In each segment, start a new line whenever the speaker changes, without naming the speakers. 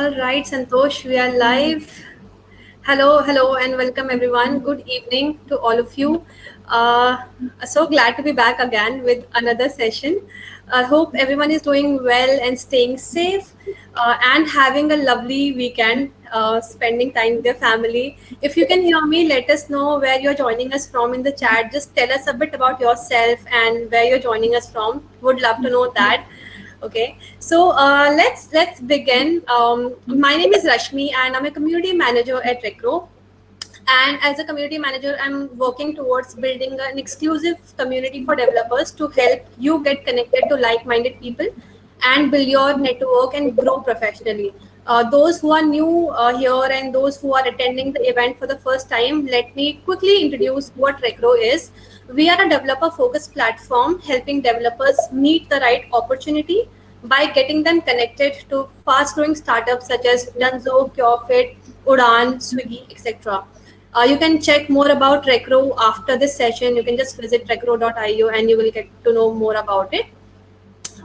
All right, Santosh, we are live. Hello, and welcome everyone. Good evening to all of you. Uh, so glad to be back again with another session. I hope everyone is doing well and staying safe and having a lovely weekend, spending time with their family. If you can hear me, let us know where you're joining us from in the chat. Just tell us a bit about yourself and where you're joining us from. Would love to know that. Okay, so let's begin. My name is Rashmi, and I'm a community manager at Recro. And as a community manager, I'm working towards building an exclusive community for developers to help you get connected to like-minded people and build your network and grow professionally. Those who are new here and those who are attending the event for the first time, let me quickly introduce what Recro is. We are a developer-focused platform helping developers meet the right opportunity by getting them connected to fast-growing startups such as Dunzo, CureFit, Udan, Swiggy, etc. You can check more about Recro after this session. You can just visit recro.io and you will get to know more about it.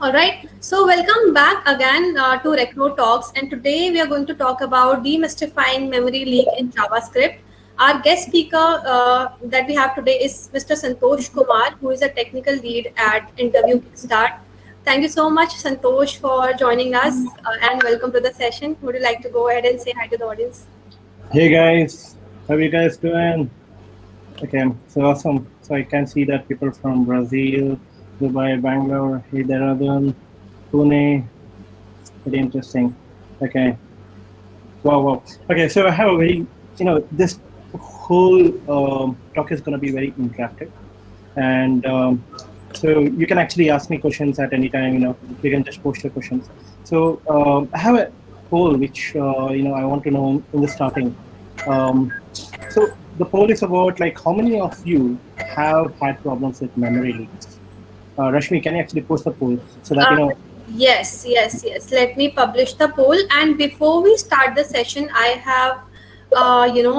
All right. So welcome back again to Recro Talks. And today we are going to talk about demystifying memory leak in JavaScript. Our guest speaker that we have today is Mr. Santosh Kumar, who is a technical lead at Interview Kickstart. Thank you so much, Santosh, for joining us and welcome to the session. Would you like to go ahead and say hi to the audience?
Hey guys, how are you guys doing? Okay, so awesome. So I can see that people from Brazil, Dubai, Bangalore, Hyderabad, Pune. Pretty interesting. Okay. Wow. Okay, so I have a very, this whole talk is going to be very interactive. And so you can actually ask me questions at any time, you can just post your questions. So I have a poll which, I want to know in the starting. So the poll is about like how many of you have had problems with memory leaks? Rashmi, can you actually post the poll so that
Yes. Let me publish the poll. And before we start the session, I have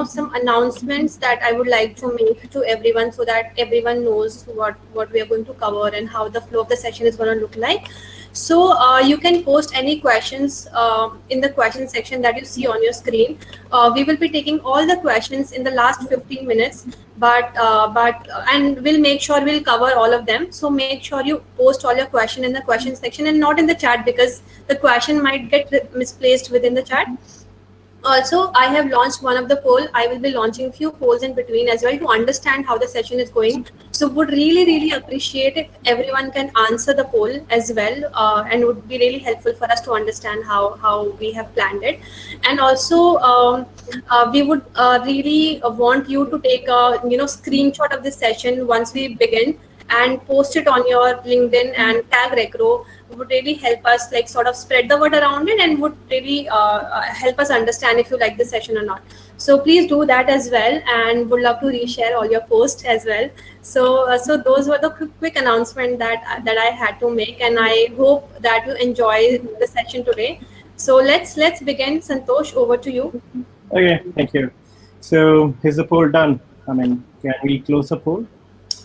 some announcements that I would like to make to everyone so that everyone knows what we are going to cover and how the flow of the session is going to look like. So you can post any questions in the question section that you see on your screen. We will be taking all the questions in the last 15 minutes, and we'll make sure we'll cover all of them. So make sure you post all your question in the question section and not in the chat because the question might get misplaced within the chat. Also, I have launched one of the poll. I will be launching a few polls in between as well to understand how the session is going. So would really appreciate if everyone can answer the poll as well and would be really helpful for us to understand how we have planned it. And also, we would really want you to take a screenshot of this session once we begin and post it on your LinkedIn and tag Recro. Would really help us like sort of spread the word around it and would really help us understand if you like the session or not. So please do that as well and would love to reshare all your posts as well. So those were the quick announcement that I had to make, and I hope that you enjoy the session today. So let's begin. Santosh, over to you.
Okay, thank you. So is the poll done? I mean, can we close the poll?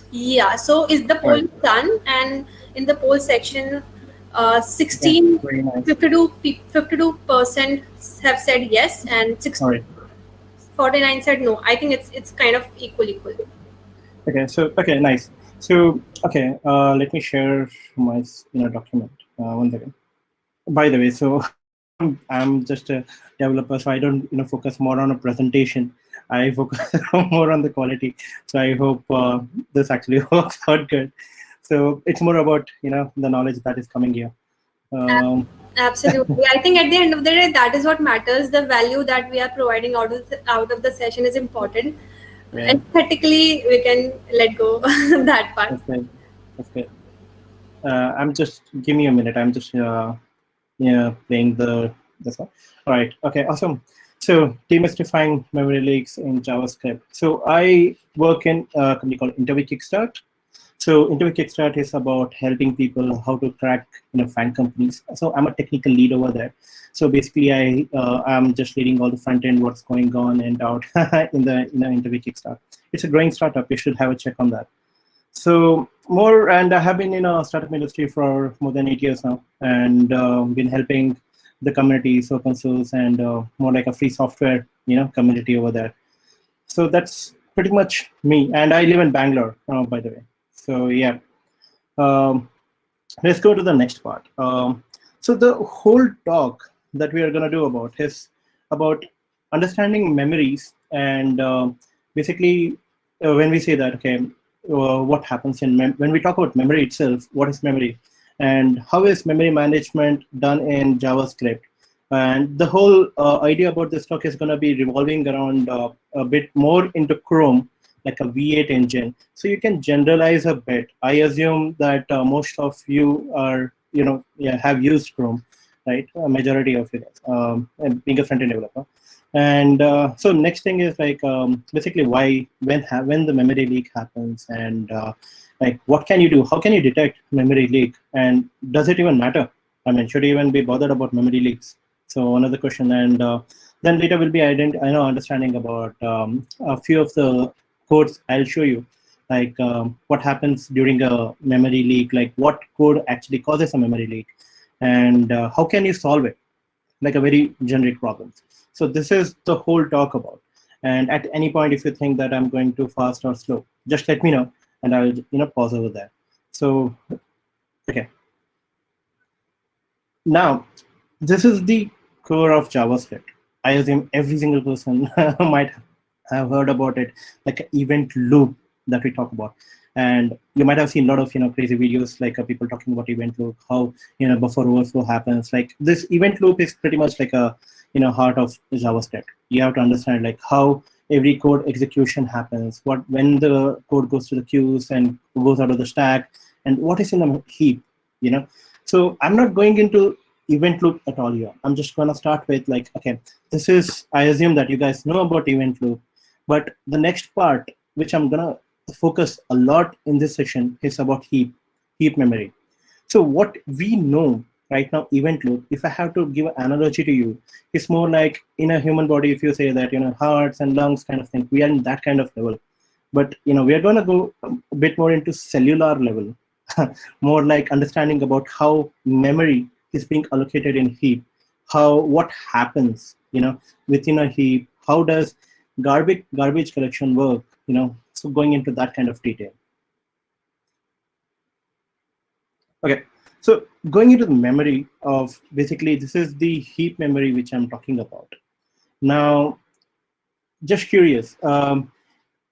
Yeah, so is the poll done? And in the poll section, 52% have said yes and 49 said no. I think it's kind of equal.
Okay, nice. So let me share my document one second. By the way, so I'm just a developer, so I don't focus more on a presentation. I focus more on the quality. So I hope this actually works out good. So it's more about the knowledge that is coming here.
Absolutely. I think at the end of the day, that is what matters. The value that we are providing out of the session is important. Yeah. Aesthetically, we can let go that part.
That's good. Give me a minute. I'm just playing this one. All right. Okay. Awesome. So demystifying memory leaks in JavaScript. So I work in a company called Interview Kickstart. So Interview Kickstart is about helping people how to crack fan companies. So I'm a technical lead over there. So basically, I'm just leading all the front end, what's going on and out in the Interview Kickstart. It's a growing startup. You should have a check on that. So I have been in a startup industry for more than 8 years now, and been helping the community is open source and more like a free software, community over there. So that's pretty much me, and I live in Bangalore, by the way. So yeah, um, let's go to the next part. So the whole talk that we are going to do about is about understanding memories, and basically when we say that, okay, what happens in when we talk about memory itself, what is memory, and how is memory management done in JavaScript. And the whole idea about this talk is going to be revolving around a bit more into Chrome, like a V8 engine. So you can generalize a bit. I assume that most of you are, yeah, have used Chrome, right? A majority of you guys, and being a front-end developer. And so next thing is like basically when the memory leak happens, and like what can you do? How can you detect memory leak? And does it even matter? I mean, should you even be bothered about memory leaks? So another question, and then later will be understanding about a few of the codes I'll show you, like what happens during a memory leak, like what code actually causes a memory leak, and how can you solve it, like a very generic problem. So this is the whole talk about. And at any point, if you think that I'm going too fast or slow, just let me know, and I'll pause over there. So okay, now this is the core of JavaScript. I assume every single person might have heard about it, like an event loop that we talk about. And you might have seen a lot of crazy videos, like people talking about event loop, how buffer overflow happens. Like this event loop is pretty much like a heart of JavaScript. You have to understand like how every code execution happens, when the code goes to the queues and goes out of the stack, and what is in a heap. So I'm not going into event loop at all here. I'm just going to start with like, okay, this is, I assume that you guys know about event loop, but the next part, which I'm going to focus a lot in this session, is about heap memory. So what we know right now, event loop, if I have to give an analogy to you, it's more like in a human body, if you say that, hearts and lungs kind of thing, we are in that kind of level. But, we are going to go a bit more into cellular level, more like understanding about how memory is being allocated in heap, what happens, within a heap, how does garbage collection work, so going into that kind of detail. Okay, so going into the memory of, basically this is the heap memory which I'm talking about. Now, just curious,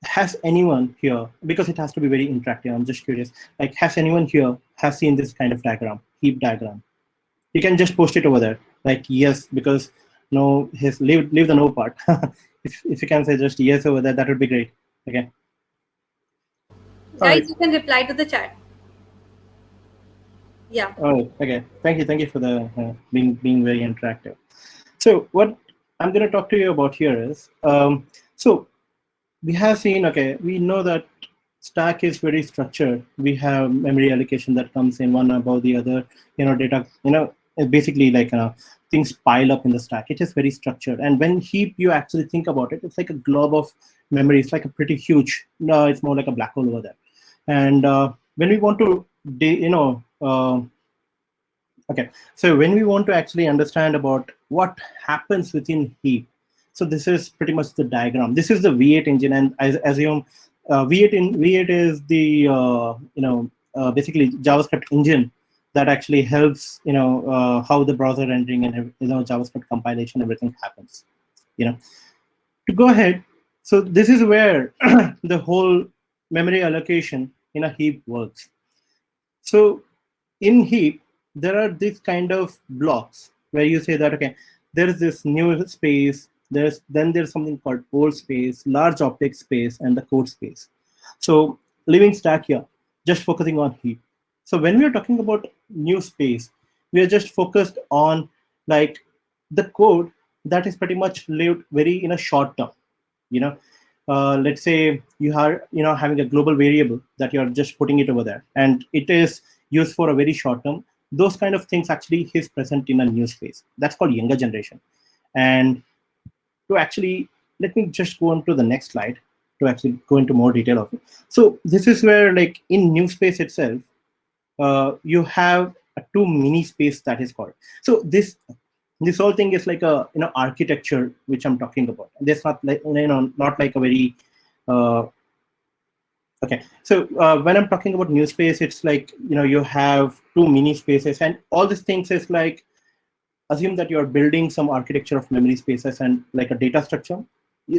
has anyone here, because it has to be very interactive, I'm just curious, like has anyone here has seen this kind of diagram, heap diagram? You can just post it over there, like yes, because no, leave the no part. if you can say just yes over there, that would be great. Okay. All
Guys,
right.
you can reply to the chat. Yeah.
All right. Okay. Thank you for the being very interactive. So what I'm going to talk to you about here is, so we have seen, okay, we know that stack is very structured. We have memory allocation that comes in one above the other, data, basically like things pile up in the stack. It is very structured. And when heap, you actually think about it, it's like a glob of memory. It's like a pretty huge, no, it's more like a black hole over there. And when we want to, okay, so when we want to actually understand about what happens within heap, so this is pretty much the diagram. This is the V8 engine, and I assume V8 is the basically JavaScript engine that actually helps how the browser rendering and JavaScript compilation, everything happens. To go ahead, so this is where the whole memory allocation in a heap works. So in heap, there are these kind of blocks where you say that, okay, there is this new space, there's something called old space, large object space, and the code space. So leaving stack here, just focusing on heap. So when we are talking about new space, we are just focused on like the code that is pretty much lived very in a short term. Let's say you are having a global variable that you're just putting it over there, and it is used for a very short term. Those kind of things actually is present in a new space. That's called younger generation. And to actually, let me just go on to the next slide to actually go into more detail of it. So this is where, like in new space itself, you have a two mini space that is called. So this This whole thing is like a architecture which I'm talking about. That's not like not like a very okay. So when I'm talking about new space, it's like you have two mini spaces, and all these things is like, assume that you're building some architecture of memory spaces and like a data structure.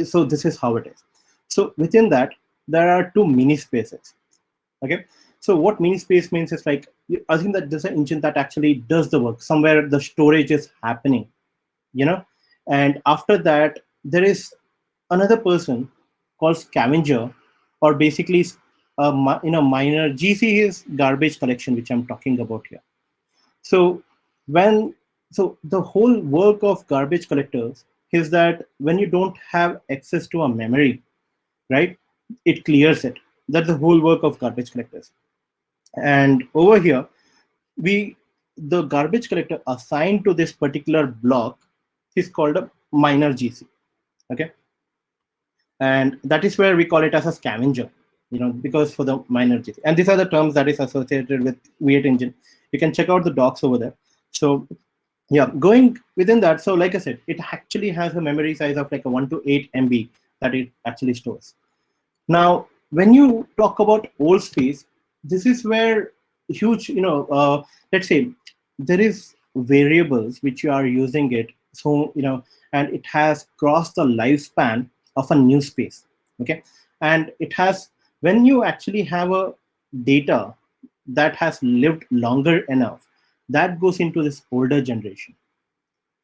So this is how it is. So within that, there are two mini spaces. Okay. So what mini space means is like, you assume that there's an engine that actually does the work. Somewhere the storage is happening, and after that, there is another person called scavenger, or basically a minor. GC is garbage collection, which I'm talking about here. So when so the whole work of garbage collectors is that when you don't have access to a memory, right, it clears it. That's the whole work of garbage collectors. And over here, we the garbage collector assigned to this particular block is called a minor GC. Okay, and that is where we call it as a scavenger, because for the minor GC. And these are the terms that is associated with V8 engine. You can check out the docs over there. So yeah, going within that, so like I said, it actually has a memory size of like a 1 to 8 MB that it actually stores. Now, when you talk about old space, this is where huge, let's say there is variables which you are using it, so and it has crossed the lifespan of a new space. Okay, and it has, when you actually have a data that has lived longer enough, that goes into this older generation.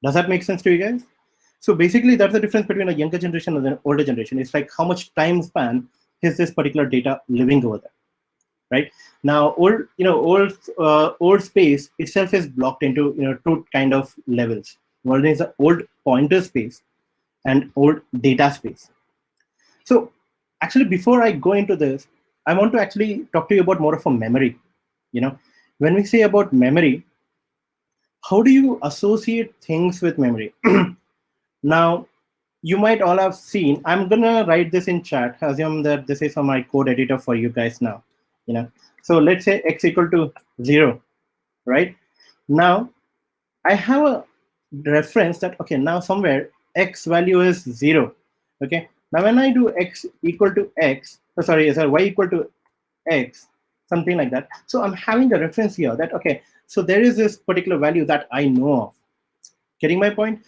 Does that make sense to you guys? So basically, that's the difference between a younger generation and an older generation. It's like how much time span is this particular data living over there, right? Now, old space itself is blocked into two kind of levels. One is the old pointer space and old data space. So actually, before I go into this, I want to actually talk to you about more of a memory. When we say about memory, how do you associate things with memory? Now, you might all have seen, I'm gonna write this in chat, assume that this is on my code editor for you guys now. So let's say x equal to 0, right? Now, I have a reference that, okay, now somewhere x value is 0. Okay, now when I do x equal to x, sorry, y equal to x, something like that. So I'm having a reference here that, okay, so there is this particular value that I know of. Getting my point?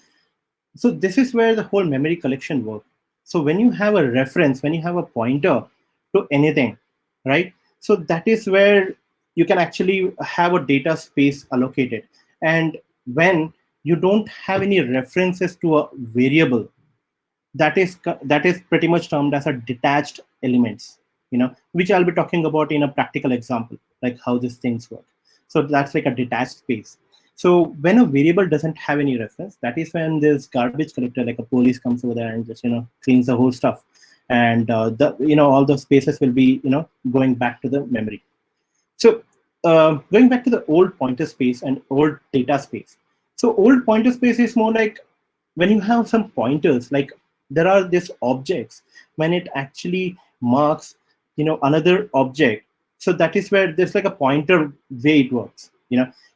So this is where the whole memory collection works. So when you have a reference, when you have a pointer to anything, right? So that is where you can actually have a data space allocated. And when you don't have any references to a variable, that is pretty much termed as a detached elements, which I'll be talking about in a practical example, like how these things work. So that's like a detached space. So when a variable doesn't have any reference, that is when this garbage collector, like a police, comes over there and just cleans the whole stuff, and all the spaces will be going back to the memory. So going back to the old pointer space and old data space. So old pointer space is more like when you have some pointers, like there are these objects, when it actually marks another object. So that is where there's like a pointer way it works.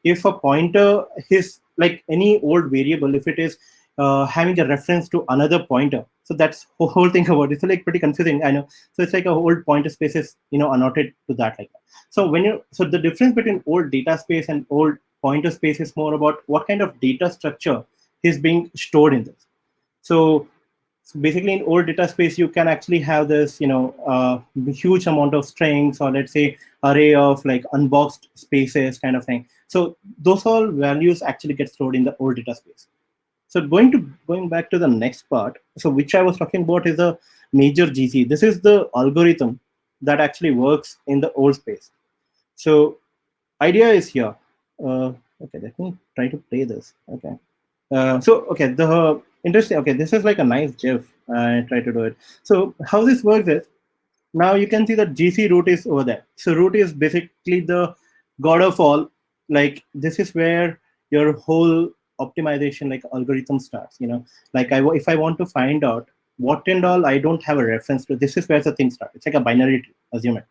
If a pointer is like any old variable, if it is having a reference to another pointer, so that's the whole thing about it. It's like pretty confusing, I know. So it's like a old pointer space is annotated to that like that. So the difference between old data space and old pointer space is more about what kind of data structure is being stored in this. So basically, in old data space, you can actually have this, huge amount of strings, or let's say array of like unboxed spaces kind of thing. So those all values actually get stored in the old data space. So going back to the next part, so which I was talking about is the major GC. This is the algorithm that actually works in the old space. So idea is here. Okay, let me try to play this. Okay. Okay, the interesting. Okay, this is like a nice GIF. I try to do it. So how this works is, now you can see that GC root is over there. So root is basically the god of all. Like this is where your whole optimization like algorithm starts. Like if I want to find out what and all, I don't have a reference to. This is where the thing starts. It's like a binary tree, assume it.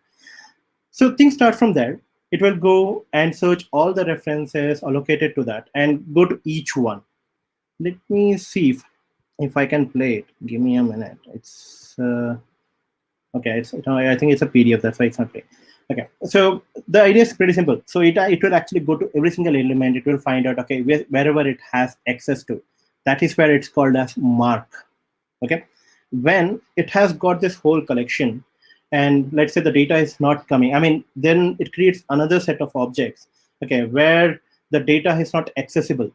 So things start from there. It will go and search all the references allocated to that and go to each one. Let me see if I can play it. Give me a minute. It's okay. It's no, I think it's a PDF. That's why it's not playing. Okay, so the idea is pretty simple. So it will actually go to every single element. It will find out, okay, wherever it has access to. That is where it's called as mark. Okay, when it has got this whole collection, and let's say the data is not coming, I mean, then it creates another set of objects, okay, where the data is not accessible,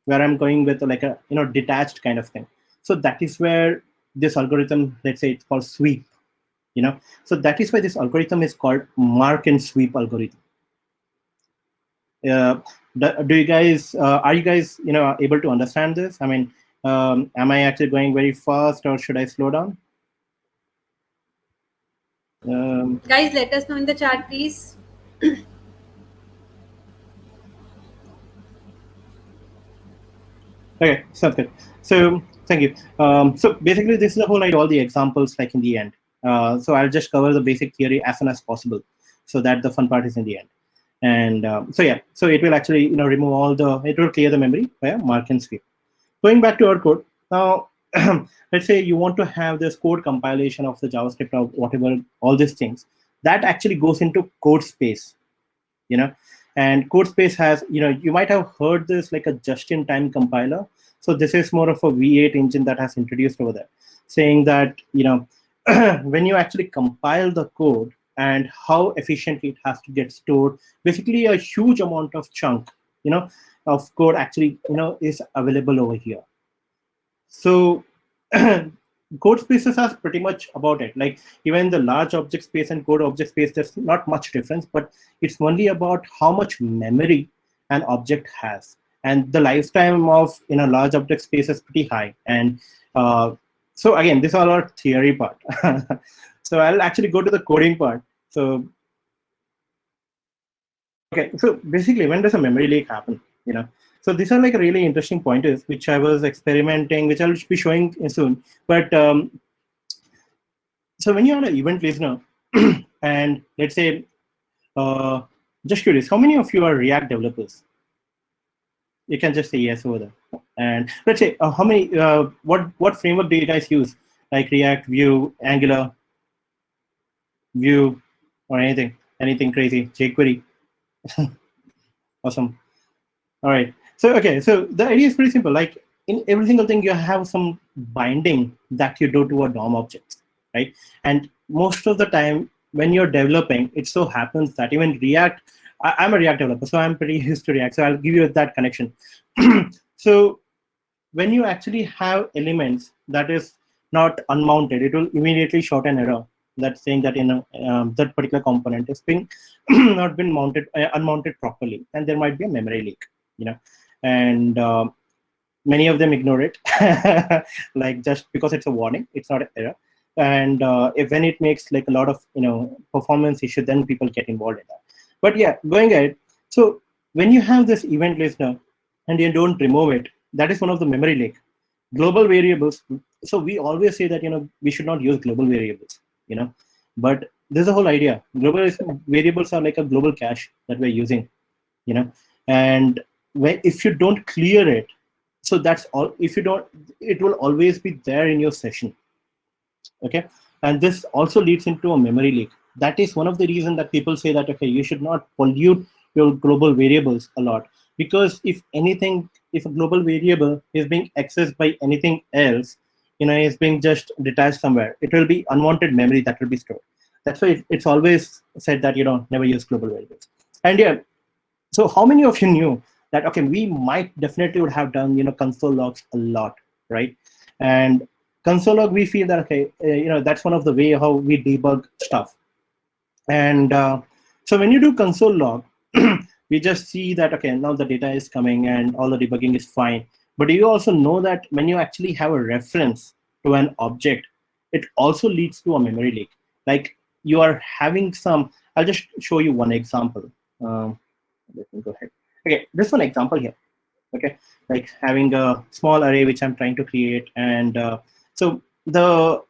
where I'm going with like a detached kind of thing. So that is where this algorithm, let's say it's called sweep, so that is why this algorithm is called mark and sweep algorithm. uh, do you guys are you guys able to understand this? I mean, am I actually going very fast, or should I slow down? um,
Guys, let us know in the chat, please.
Okay, sounds good. So thank you. So basically, this is the whole idea, all the examples like in the end. So I'll just cover the basic theory as soon as possible, so that the fun part is in the end. And so yeah, so it will actually remove all it will clear the memory via mark and sweep. Going back to our code now, let's say you want to have this code compilation of the JavaScript or whatever, all these things that actually goes into code space, you know and code space has, you might have heard this like a just-in-time compiler. So this is more of a V8 engine that has introduced over there, saying that when you actually compile the code and how efficiently it has to get stored, basically a huge amount of chunk of code actually is available over here. So code spaces are pretty much about it. Like even the large object space and code object space, there's not much difference, but it's only about how much memory an object has. And the lifetime of large object space is pretty high. And so again, this is all our theory part. So I'll actually go to the coding part. So okay, so basically, when does a memory leak happen? So these are like really interesting pointers which I was experimenting, which I'll be showing soon. But so when you're an event listener, and let's say, uh, just curious, how many of you are React developers? You can just say yes over there. And let's say, how many? What framework do you guys use? Like React, Vue, Angular, Vue, or anything crazy? jQuery. Awesome. All right. So okay. So the idea is pretty simple. Like in every single thing, you have some binding that you do to a DOM object, right? And most of the time, when you're developing, it so happens that even React, I'm a React developer, so I'm pretty used to React. So I'll give you that connection. So when you actually have elements that is not unmounted, it will immediately show an error that's saying that that particular component is being not been mounted, unmounted properly, and there might be a memory leak. And many of them ignore it, like just because it's a warning, it's not an error. And if when it makes like a lot of performance issue, then people get involved in that. But yeah, going ahead. So when you have this event listener and you don't remove it, that is one of the memory leak. Global variables. So we always say that we should not use global variables. But there's a whole idea. Global variables are like a global cache that we're using. And if you don't clear it, so that's all. If you don't, it will always be there in your session. Okay, and this also leads into a memory leak. That is one of the reasons that people say that, okay, you should not pollute your global variables a lot, because if anything, if a global variable is being accessed by anything else, is being just detached somewhere, it will be unwanted memory that will be stored. That's why it's always said that never use global variables. And yeah, so how many of you knew that, okay, we might definitely would have done console logs a lot, right? And console log, we feel that, okay, that's one of the way how we debug stuff. And so when you do console log, we just see that, okay, now the data is coming and all the debugging is fine. But you also know that when you actually have a reference to an object, it also leads to a memory leak. Like you are having some, I'll just show you one example. Let me go ahead. Okay, this one example here. Okay, like having a small array which I'm trying to create, and so the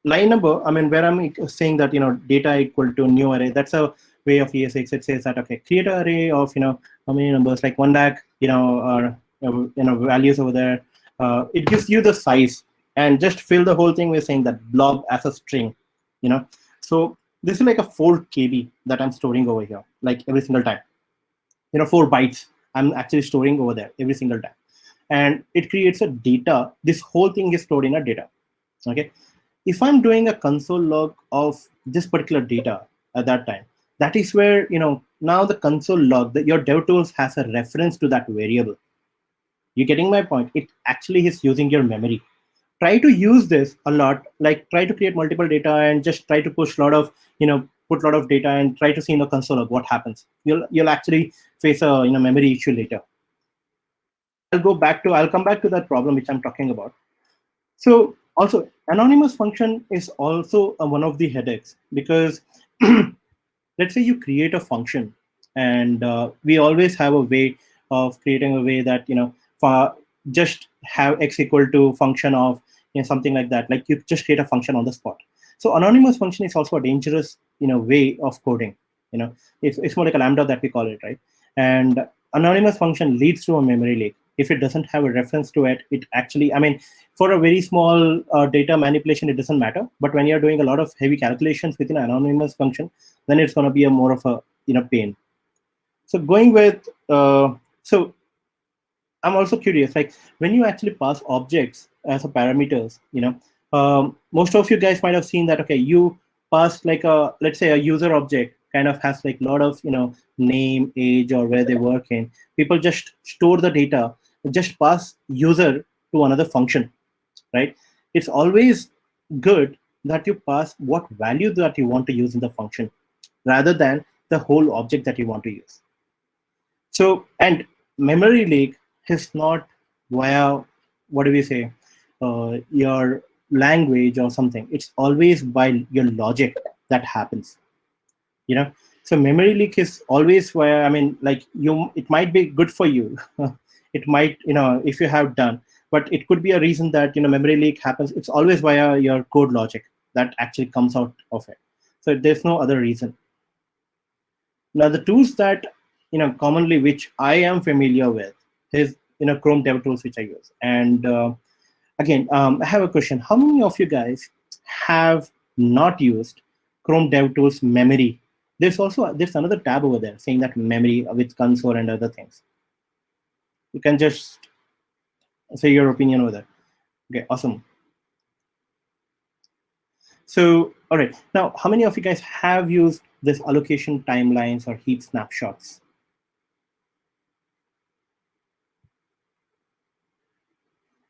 line number, I mean, where I'm saying that data equal to new array, that's a way of ESX. It says that, okay, create an array of how many numbers, like 1 lakh or values over there, It gives you the size, and just fill the whole thing with saying that blob as a string, you know. So this is like a 4 KB that I'm storing over here, like every single time. 4 bytes I'm actually storing over there every single time, and it creates a data. This whole thing is stored in a data. Okay, if I'm doing a console log of this particular data at that time, that is where now the console log that your DevTools has a reference to that variable. You getting my point? It actually is using your memory. Try to use this a lot, like try to create multiple data and just try to push a lot of put a lot of data and try to see in the console of what happens. You'll actually face a memory issue later. I'll come back to that problem which I'm talking about. So also anonymous function is also one of the headaches, because let's say you create a function, and we always have a way of creating a way that for just have x equal to function of something like that, like you just create a function on the spot. So anonymous function is also a dangerous way of coding. It's more like a lambda that we call it, right? And anonymous function leads to a memory leak. If it doesn't have a reference to it, it actually, I mean, for a very small data manipulation, it doesn't matter. But when you're doing a lot of heavy calculations within an anonymous function, then it's going to be a more of a pain. So going with so I'm also curious, like when you actually pass objects as a parameters, most of you guys might have seen that, okay, you pass like let's say a user object kind of has like a lot of name, age, or where they work in. People just store the data, just pass user to another function, right? It's always good that you pass what value that you want to use in the function, rather than the whole object that you want to use. So, and memory leak is not via, what do we say, your language or something. It's always by your logic that happens. So memory leak is always via, I mean, like it might be good for you. It might, if you have done, but it could be a reason that memory leak happens. It's always via your code logic that actually comes out of it. So there's no other reason. Now, the tools that commonly which I am familiar with is Chrome DevTools, which I use. And again, I have a question: how many of you guys have not used Chrome DevTools memory? There's another tab over there saying that memory with console and other things. You can just say your opinion over there. Okay, awesome. So, all right, now how many of you guys have used this allocation timelines or heap snapshots?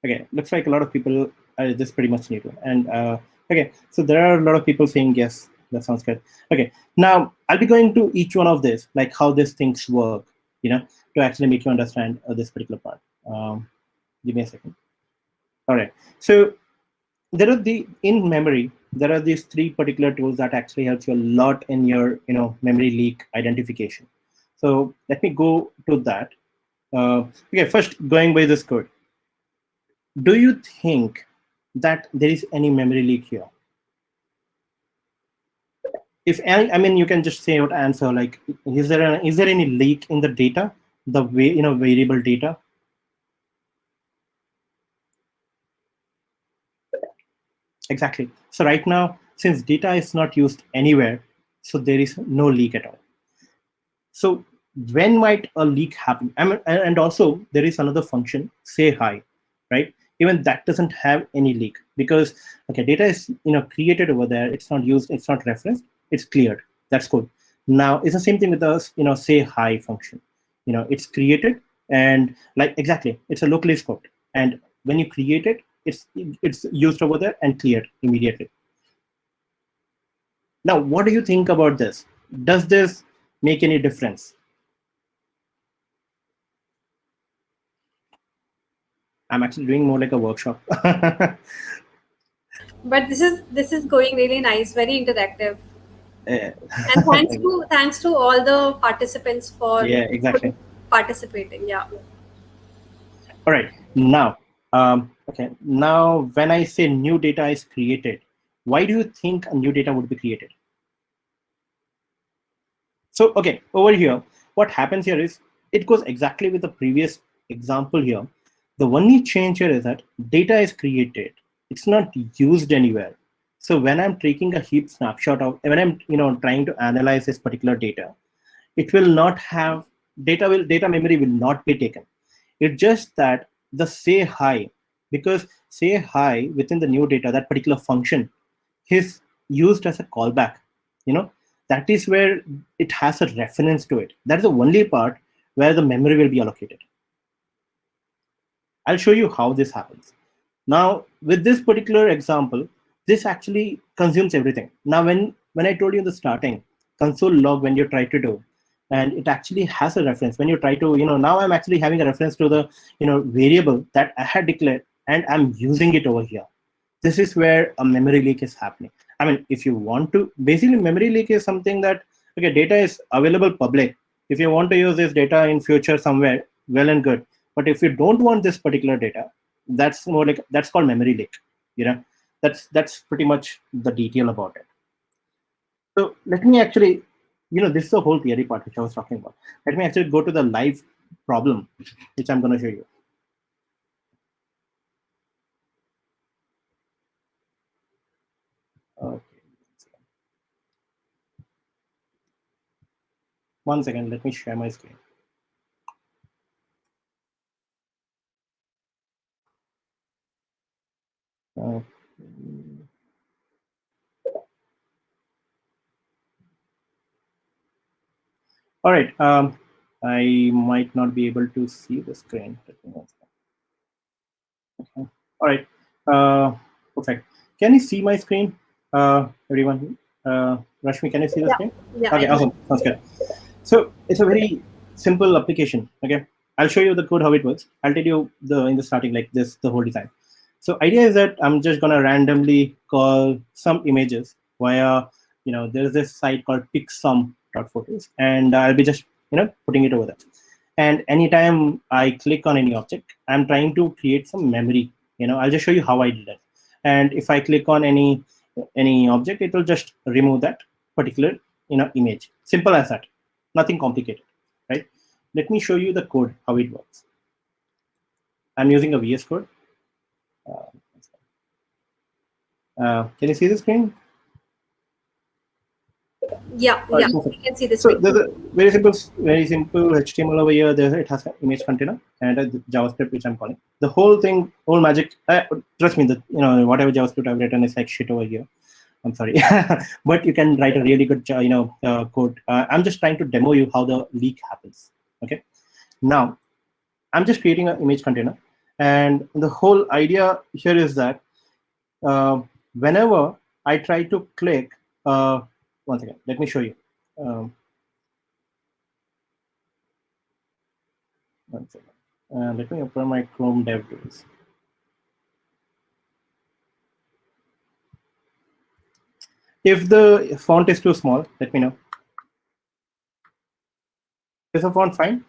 Okay, looks like a lot of people are just pretty much new to it. And okay, so there are a lot of people saying yes, that sounds good. Okay, now I'll be going to each one of this, like how these things work, to actually make you understand this particular part. Give me a second. All right, so there are in memory, there are these 3 particular tools that actually helps you a lot in your memory leak identification. So let me go to that. Okay, first going by this code. Do you think that there is any memory leak here? If any, I mean, you can just say out answer, like, is there any leak in the data, the way variable data? Exactly. So right now, since data is not used anywhere, so there is no leak at all. So when might a leak happen? I mean, and also there is another function, say hi, right? Even that doesn't have any leak, because okay, data is created over there. It's not used. It's not referenced. It's cleared. That's good. Now it's the same thing with the say hi function. It's created, and like exactly, it's a locally scoped. And when you create it, it's used over there and cleared immediately. Now, what do you think about this? Does this make any difference? I'm actually doing more like a workshop.
But this is going really nice, very interactive.
Yeah,
And thanks to all the participants
yeah, exactly.
participating. Yeah.
All right. Now, okay. Now, when I say new data is created, why do you think a new data would be created? So, okay, over here, what happens here is it goes exactly with the previous example here. The only change here is that data is created. It's not used anywhere. So when I'm taking a heap snapshot of, when I'm trying to analyze this particular data, it will not have data memory will not be taken. It's just that the say hi, because say hi within the new data, that particular function is used as a callback. That is where it has a reference to it. That is the only part where the memory will be allocated. I'll show you how this happens. Now, with this particular example, this actually consumes everything. Now, when I told you in the starting, console log when you try to do, and it actually has a reference when you try to, now I'm actually having a reference to the, variable that I had declared, and I'm using it over here. This is where a memory leak is happening. I mean, if you want to, basically memory leak is something that, okay, data is available public. If you want to use this data in future somewhere, well and good. But if you don't want this particular data, that's more like, that's called memory leak. That's pretty much the detail about it. So let me actually, this is the whole theory part which I was talking about. Let me actually go to the live problem, which I'm going to show you. Okay. One second, let me share my screen. Okay. All right. I might not be able to see the screen. Okay. All right. Perfect. Can you see my screen, everyone? Rashmi, can you see the
Yeah,
screen?
yeah, I
Okay,
can.
awesome. Sounds good. So it's a very simple application. Okay, I'll show you the code how it works. I'll tell you in the starting like this the whole design. So idea is that I'm just gonna randomly call some images via there's this site called picsum.photos, and I'll be just putting it over there. And anytime I click on any object, I'm trying to create some memory. I'll just show you how I did it. And if I click on any object, it will just remove that particular image. Simple as that. Nothing complicated, right? Let me show you the code how it works. I'm using a VS Code. Can you see the screen?
Yeah,
All
yeah,
right, perfect.
I can see the
So
screen.
there's a very simple HTML over here. It has an image container and a JavaScript which I'm calling. The whole thing, whole magic. Trust me, that whatever JavaScript I've written is like shit over here. I'm sorry, but you can write a really good code. I'm just trying to demo you how the leak happens. Okay, now I'm just creating an image container, and the whole idea here is that uh, whenever I try to click, once again, let me show you. Um, One second. Let me open my Chrome Devtools. If the font is too small, let me know. Is the font fine?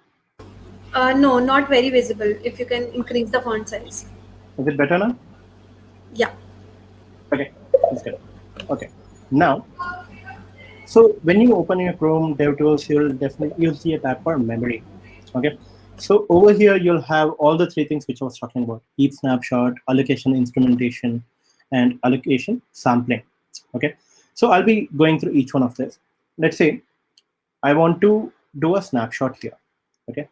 No, not very visible. If you can increase the font size.
Is it better now?
Yeah.
Okay, that's good. Okay, now, so when you open your Chrome DevTools, you'll see a tab for memory. Okay, so over here you'll have all the three things which I was talking about: Heap Snapshot, allocation instrumentation, and allocation sampling. Okay, so I'll be going through each one of this. Let's say I want to do a snapshot here. Okay,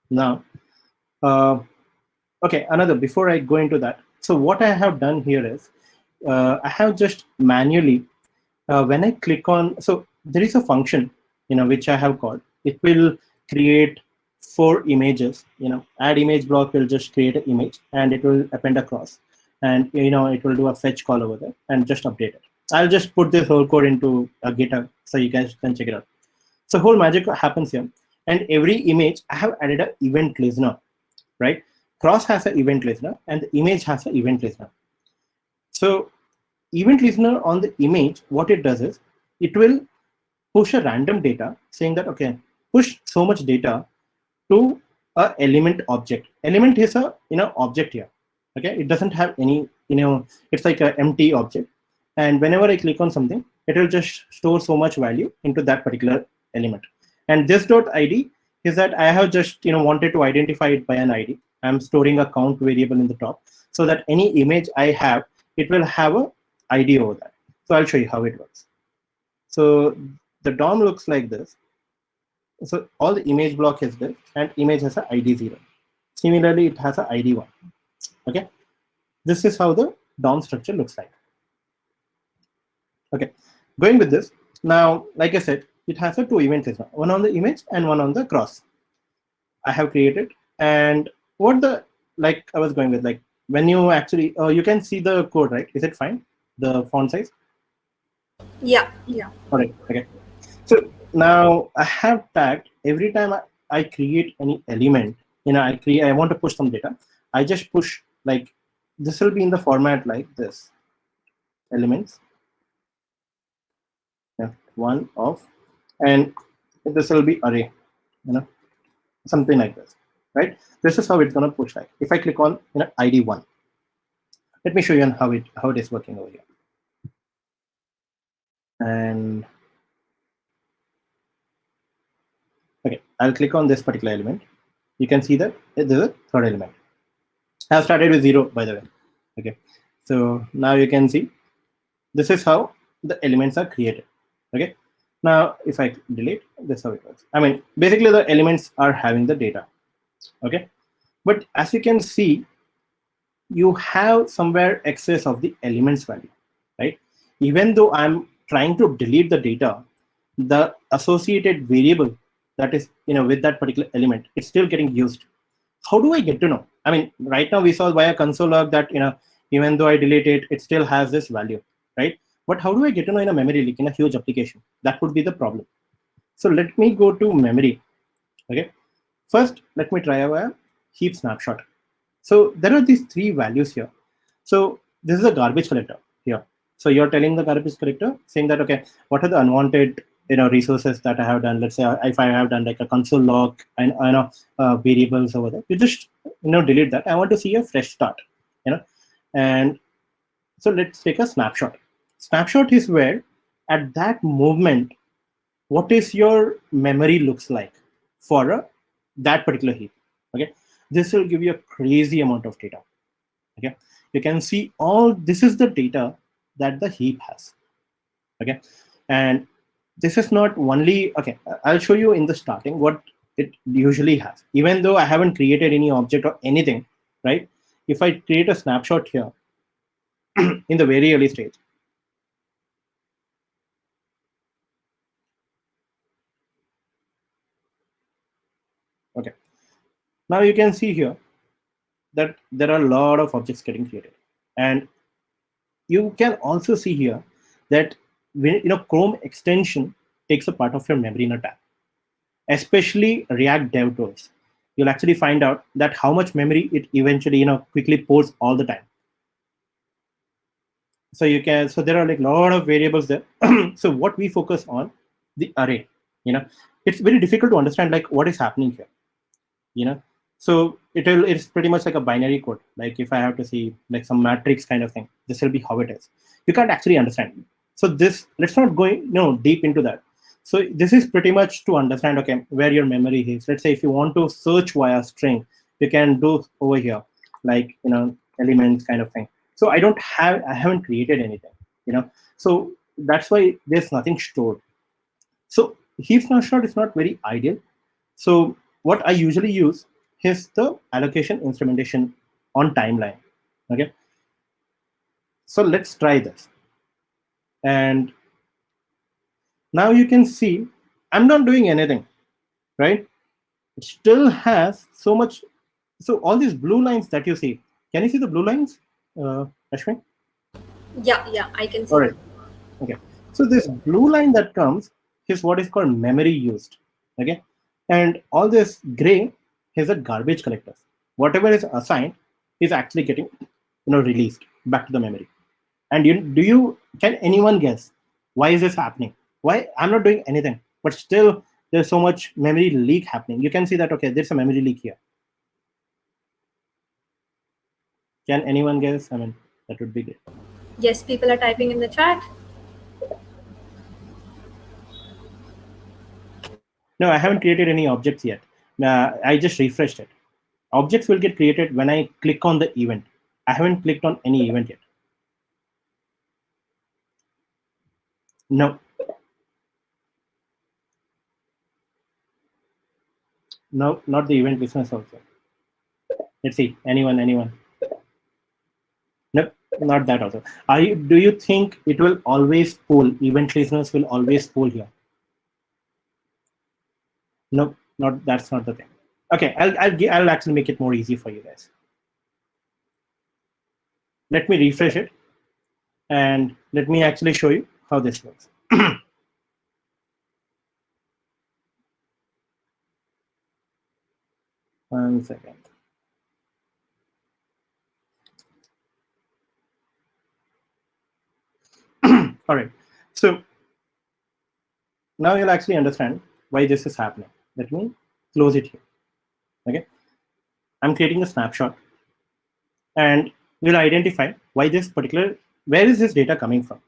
now, okay, another before I go into that. So what I have done here is I have just manually when I click on, so there is a function which I have called. It will create 4 images. Add image block will just create an image and it will append across, and it will do a fetch call over there and just update it. I'll just put this whole code into a GitHub so you guys can check it out. So whole magic happens here, and every image I have added an event listener, right? Cross has an event listener and the image has an event listener. So event listener on the image, what it does is it will push a random data saying that, okay, push so much data to a element object. Element is a object here. Okay, it doesn't have any, it's like an empty object. And whenever I click on something, it will just store so much value into that particular element. And this dot id is that I have just wanted to identify it by an ID. I'm storing a count variable in the top so that any image I have, it will have a ID over that. So I'll show you how it works. So the DOM looks like this. So all the image block is this, and image has a ID 0. Similarly, it has a ID 1. Okay, this is how the DOM structure looks like. Okay, going with this, now, like I said, it has a two event listener, one on the image and one on the cross. I have created, and what the, like I was going with, like when you actually, you can see the code, right? Is it fine? The font size?
Yeah, yeah.
All right, okay. So now I have tagged every time I create any element, I want to push some data. I just push, like, this will be in the format like this, elements, yeah, one of, and this will be array, something like this, right? This is how it's going to push. Like if I click on ID 1, let me show you on how it is working over here. And okay, I'll click on this particular element. You can see that there's a third element. I have started with 0, by the way. Okay, so now you can see this is how the elements are created. Okay, now if I delete, this is how it works. I mean, basically the elements are having the data. Okay, but as you can see, you have somewhere excess of the elements value, right? Even though I'm trying to delete the data, the associated variable that is with that particular element, it's still getting used. How do I get to know? I mean, right now we saw via console log that even though I delete it, it still has this value, right? But how do I get to know in a memory leak in a huge application? That would be the problem. So let me go to memory. Okay, first let me try a heap snapshot. So there are these three values here. So this is a garbage collector here. So you're telling the garbage collector, saying that, okay, what are the unwanted resources that I have done? Let's say if I have done like a console log and variables over there, you just delete that. I want to see a fresh start, and so let's take a snapshot. Snapshot is where at that moment, what is your memory looks like for that particular heap. Okay, this will give you a crazy amount of data. Okay, you can see all this is the data that the heap has. Okay, and this is not only, okay, I'll show you in the starting what it usually has, even though I haven't created any object or anything, right? If I create a snapshot here in the very early stage, okay, now you can see here that there are a lot of objects getting created, and you can also see here that when Chrome extension takes a part of your memory in a tab, especially React Devtools. You'll actually find out that how much memory it eventually quickly pours all the time. So there are like a lot of variables there. So what we focus on, the array. It's very difficult to understand like what is happening here. So it's pretty much like a binary code. Like if I have to see like some matrix kind of thing, this will be how it is. You can't actually understand. So let's not go deep into that. So this is pretty much to understand, okay, where your memory is. Let's say if you want to search via string, you can do over here, like elements kind of thing. So I haven't created anything, so that's why there's nothing stored. So heap snapshot is not very ideal. So what I usually use is the allocation instrumentation on timeline. Okay, so let's try this. And now you can see I'm not doing anything, right? It still has so much. So all these blue lines that you see, can you see the blue lines, Ashwin?
Yeah, yeah, I can
All
see.
right. Okay. So this blue line that comes is what is called memory used. Okay. And all this gray is a garbage collector. Whatever is assigned is actually getting released back to the memory. And can anyone guess why is this happening? Why I'm not doing anything, but still there's so much memory leak happening. You can see that, okay, there's a memory leak here. Can anyone guess? I mean, that would be great.
Yes, people are typing in the chat.
No, I haven't created any objects yet. I just refreshed it. Objects will get created when I click on the event. I haven't clicked on any event yet. No, no, not the event business also. Let's see, anyone. Nope, not that also. Do you think it will always pull, event listeners will always pull here? No, that's not the thing. Okay, I'll actually make it more easy for you guys. Let me refresh it, and let me actually show you how this works. 1 second. All right, so now you'll actually understand why this is happening. Let me close it here. Okay, I'm creating a snapshot, and we'll identify why this particular, where is this data coming from.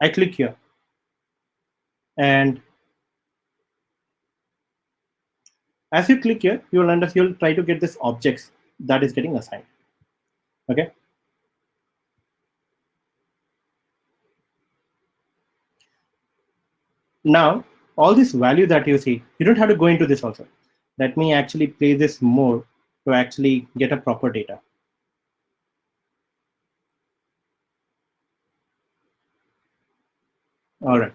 I click here, and as you click here, you'll try to get this objects that is getting assigned. Okay. Now, all this value that you see, you don't have to go into this also. Let me actually play this more to actually get a proper data. All right.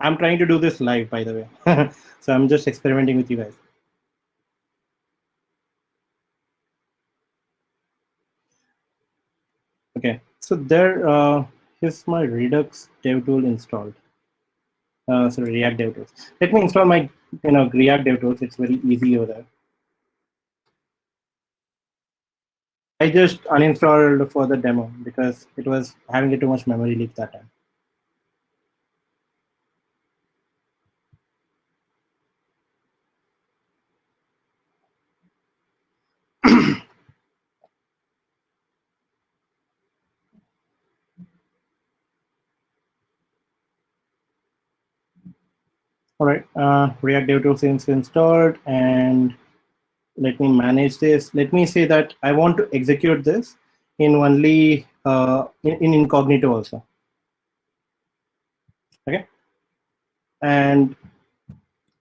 I'm trying to do this live, by the way. So I'm just experimenting with you guys. Okay, so here's my Redux DevTool installed. Sorry, React DevTools. Let me install my React DevTools. It's very easy over there. I just uninstalled for the demo because it was having too much memory leak that time. All right, React DevTools is installed, and let me manage this. Let me say that I want to execute this in only in incognito also. Okay, and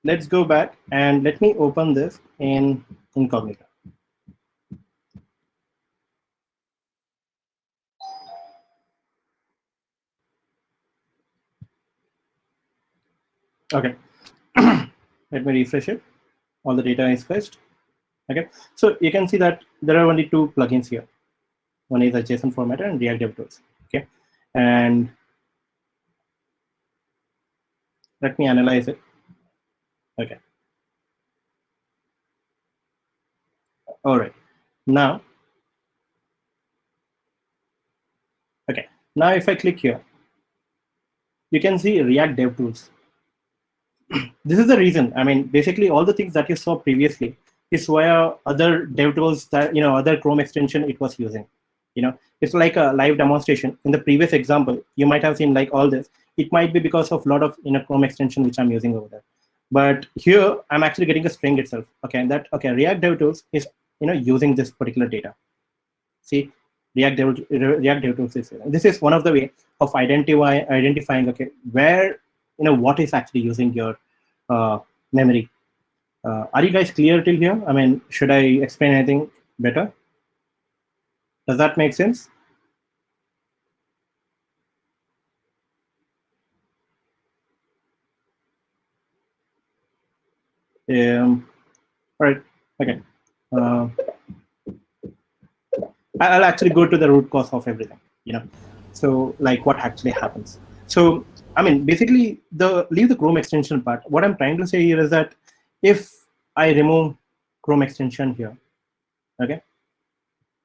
let's go back and let me open this in incognito. Okay, let me refresh it. All the data is fetched. Okay, so you can see that there are only two plugins here. One is a JSON formatter and React DevTools. Okay, and let me analyze it. Okay, all right. Now, okay, now if I click here, you can see React DevTools. This is the reason. I mean, basically, all the things that you saw previously is via other DevTools that other Chrome extension it was using. It's like a live demonstration. In the previous example, you might have seen like all this. It might be because of a lot of Chrome extension which I'm using over there. But here, I'm actually getting a string itself. Okay, and React DevTools is using this particular data. See, React DevTools is this is one of the way of identifying okay where what is actually using your memory. Are you guys clear till here? I mean, should I explain anything better? Does that make sense? All right. Okay. I'll actually go to the root cause of everything. So like what actually happens. So I mean, basically, leave the Chrome extension part. What I'm trying to say here is that if I remove Chrome extension here, okay.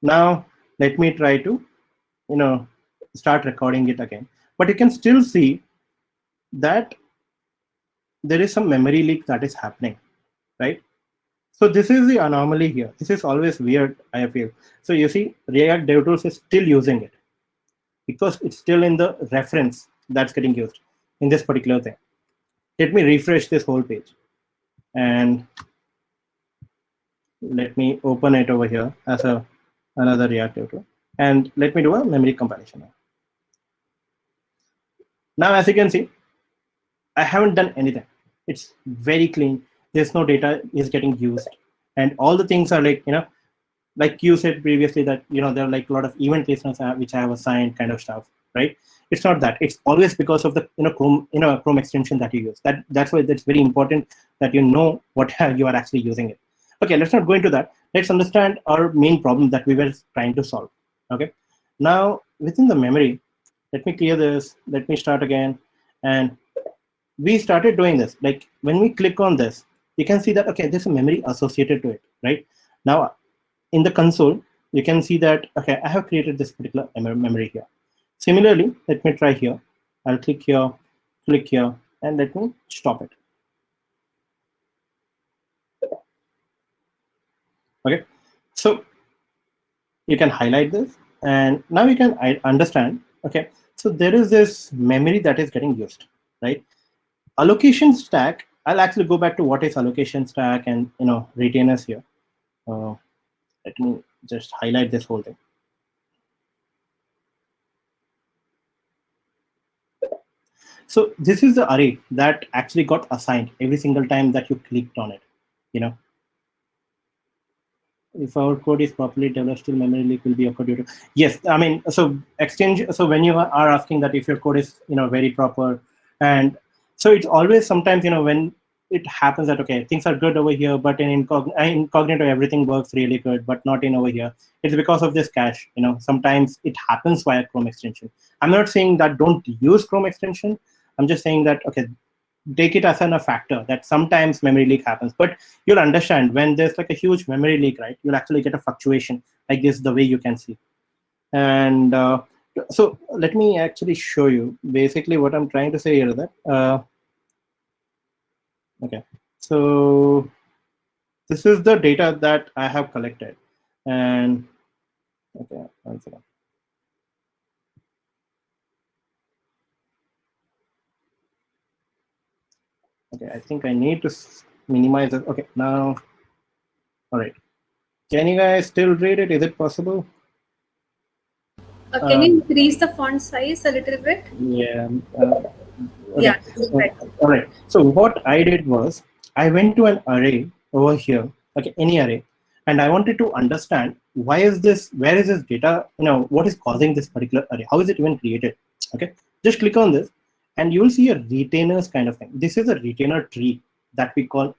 Now let me try to start recording it again. But you can still see that there is some memory leak that is happening, right? So this is the anomaly here. This is always weird, I feel. So you see, React DevTools is still using it because it's still in the reference that's getting used in this particular thing. Let me refresh this whole page and let me open it over here as another React DevTool. And let me do a memory compilation now. Now, as you can see, I haven't done anything. It's very clean. There's no data is getting used. And all the things are like you said previously that, there are like a lot of event listeners which I have assigned kind of stuff, right? It's not that. It's always because of the, Chrome extension that you use. That's why that's very important that you know what you are actually using it. Okay, let's not go into that. Let's understand our main problem that we were trying to solve. Okay. Now, within the memory, let me clear this. Let me start again. And we started doing this. Like when we click on this, you can see that, okay, there's a memory associated to it, right? Now, in the console, you can see that, okay, I have created this particular memory here. Similarly, let me try here. I'll click here, and let me stop it. Okay, so you can highlight this, and now you can understand, okay, so there is this memory that is getting used, right? Allocation stack, I'll actually go back to what is allocation stack and, retainers here. Let me just highlight this whole thing. So this is the array that actually got assigned every single time that you clicked on it. If our code is properly developed, still memory leak will be occurred due to. Yes, I mean, so exchange. So when you are asking that if your code is, very proper, and so it's always sometimes, when it happens that, okay, things are good over here, but in incognito everything works really good, but not in over here. It's because of this cache. Sometimes it happens via Chrome extension. I'm not saying that don't use Chrome extension. I'm just saying that, okay, take it as a factor that sometimes memory leak happens, but you'll understand when there's like a huge memory leak, right? You'll actually get a fluctuation like this, the way you can see. And so let me actually show you basically what I'm trying to say here. That okay, so this is the data that I have collected, and okay, one second. Okay, I think I need to minimize it. Okay, now, all right. Can you guys still read it? Is it possible?
Can you increase the font size a little bit?
Yeah.
Yeah,
Okay. All right. So what I did was I went to an array over here, okay, any array, and I wanted to understand why is this, where is this data, what is causing this particular array? How is it even created? Okay. Just click on this and you will see a retainers kind of thing. This is a retainer tree that we call,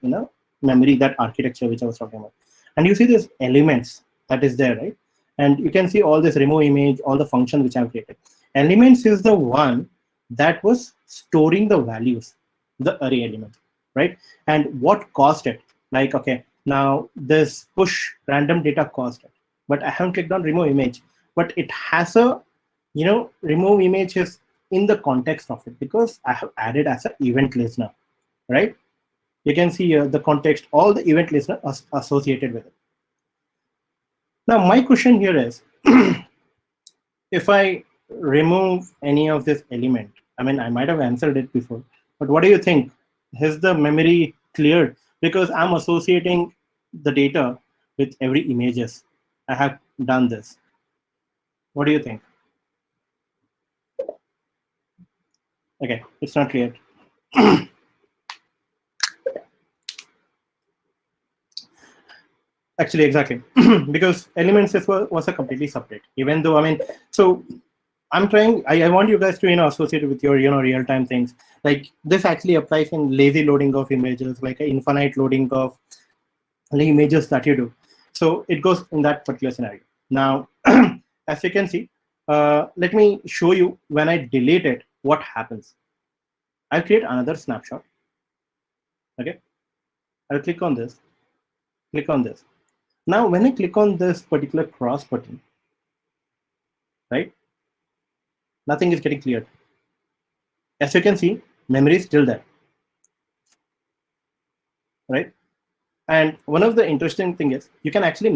memory, that architecture which I was talking about. And you see this elements that is there, right? And you can see all this remove image, all the functions which I've created. Elements is the one that was storing the values, the array element, right? And what caused it? Like, okay, now this push random data caused it, but I haven't clicked on remove image, but it has a, remove image is in the context of it because I have added as an event listener, right? You can see the context, all the event listener associated with it. Now, my question here is, if I remove any of this element, I mean, I might have answered it before, but what do you think? Has the memory cleared? Because I'm associating the data with every images. I have done this. What do you think? Okay, it's not clear. Actually, exactly. Because elements was a completely separate, even though, I mean, so I'm trying, I want you guys to, associate it with your, real-time things. Like this actually applies in lazy loading of images, like an infinite loading of the images that you do. So it goes in that particular scenario. Now, as you can see, let me show you when I delete it, what happens. I'll create another snapshot. Okay. I'll click on this, click on this. Now, when I click on this particular cross button, right, nothing is getting cleared. As you can see, memory is still there, right? And one of the interesting thing is you can actually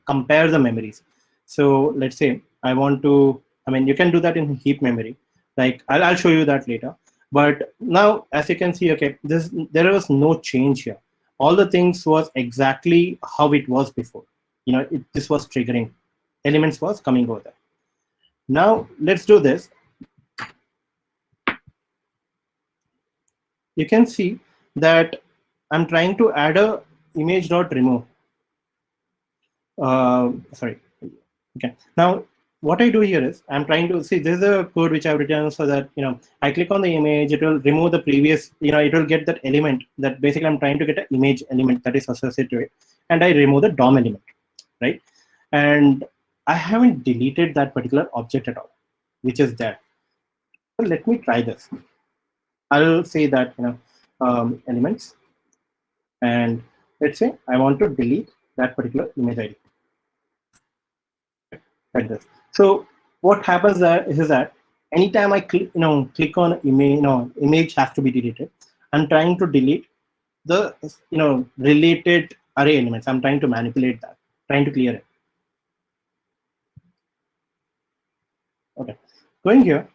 compare the memories. So let's say I want to, I mean, you can do that in heap memory. Like I'll show you that later. But now, as you can see, okay, there was no change here. All the things was exactly how it was before. This was triggering. Elements was coming over there. Now let's do this. You can see that I'm trying to add a image.remove. Sorry. Okay. Now, what I do here is I'm trying to see, this is a code which I've written so that, I click on the image, it will remove the previous, it will get that element that basically I'm trying to get an image element that is associated to it. And I remove the DOM element, right? And I haven't deleted that particular object at all, which is there. So let me try this. I'll say that, elements. And let's say I want to delete that particular image ID. Like this. So what happens there is that anytime I click on image, image has to be deleted. I'm trying to delete the related array elements. I'm trying to manipulate that, trying to clear it. Okay, going here.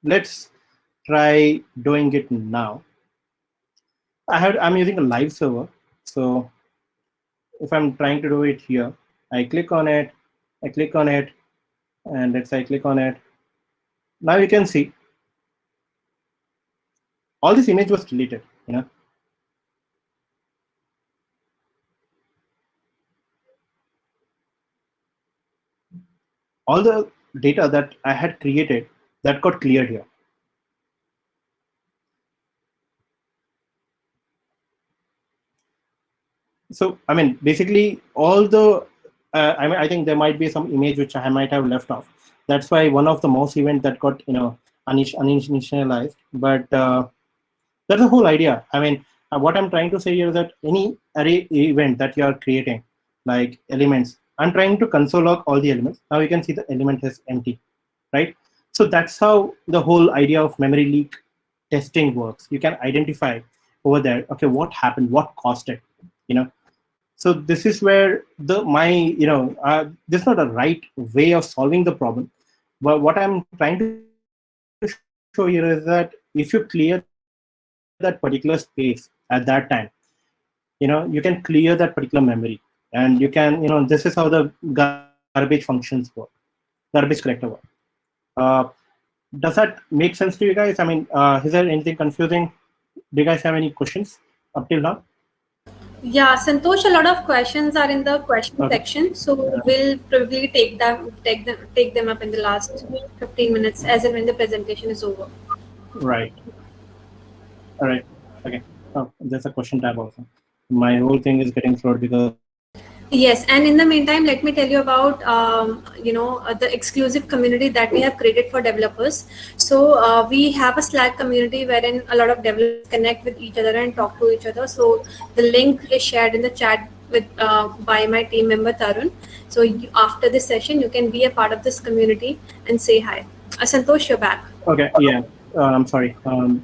Let's try doing it now. I'm using a live server, so if I'm trying to do it here, I click on it, and let's say I click on it. Now you can see all this image was deleted. All the data that I had created that got cleared here. So I mean, basically all the I think there might be some image which I might have left off. That's why one of the most event that got uninitialized. But that's the whole idea. I mean, what I'm trying to say here is that any array event that you are creating, like elements, I'm trying to console log all the elements. Now you can see the element is empty, right? So that's how the whole idea of memory leak testing works. You can identify over there, okay, what happened, what caused it, so this is where this is not a right way of solving the problem, but what I'm trying to show here is that if you clear that particular space at that time, you can clear that particular memory, and you can, this is how the garbage functions work, garbage collector work. uh, does that make sense to you guys? I mean, is there anything confusing? Do you guys have any questions up till now?
Yeah, Santosh, a lot of questions are in the question
Okay.
section, so we'll probably take them up in the last 15 minutes, as and when the presentation is over.
Right. All right. Okay. Oh, there's a question tab also. My whole thing is getting slowed because of that.
Yes, and in the meantime, let me tell you about the exclusive community that we have created for developers. So we have a Slack community wherein a lot of developers connect with each other and talk to each other. So the link is shared in the chat with by my team member Tarun. So after this session, you can be a part of this community and say hi. Santosh, you're back.
Okay. Yeah. I'm sorry.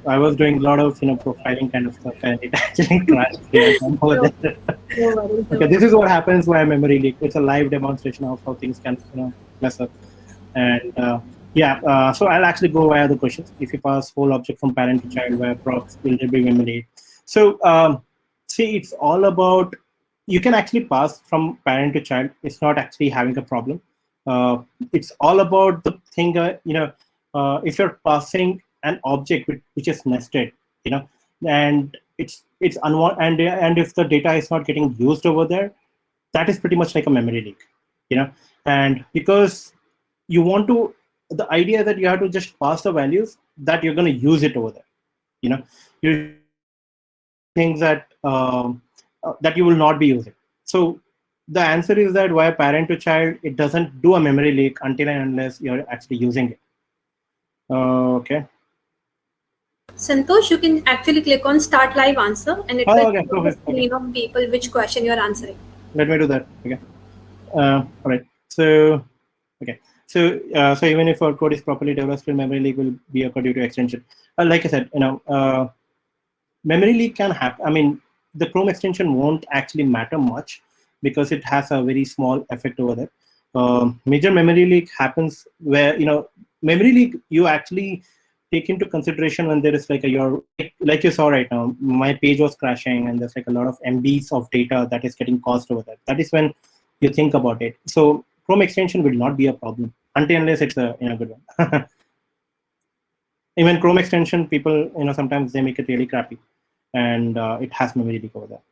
I was doing a lot of profiling kind of stuff, and it actually crashed here.
No, no worries.
Okay. This is what happens via memory leak. It's a live demonstration of how things can mess up. And yeah. So I'll actually go via the questions. If you pass whole object from parent to child via props, will there be memory? So see, it's all about, you can actually pass from parent to child. It's not actually having a problem. It's all about the thing, if you're passing an object which is nested, and it's unwanted, and if the data is not getting used over there, that is pretty much like a memory leak, and because you want to, the idea that you have to just pass the values that you're going to use it over there, you should not be passing things that you will not be using. So the answer is that via parent to child, it doesn't do a memory leak until and unless you're actually using it. Okay.
Santosh, you can actually click on Start Live Answer, and it will
Oh, okay.
show the
Perfect.
screen of people which question you're answering.
Let me do that. Okay. All right. So, okay. So even if our code is properly developed, still memory leak will be occurred due to extension. Like I said, memory leak can happen. I mean, the Chrome extension won't actually matter much because it has a very small effect over there. Major memory leak happens where, memory leak you actually take into consideration when there is like your like you saw right now, my page was crashing and there's like a lot of MBs of data that is getting caused over there. That is when you think about it. So Chrome extension will not be a problem until unless it's a good one. Even Chrome extension, people, sometimes they make it really crappy, and it has memory leak over there.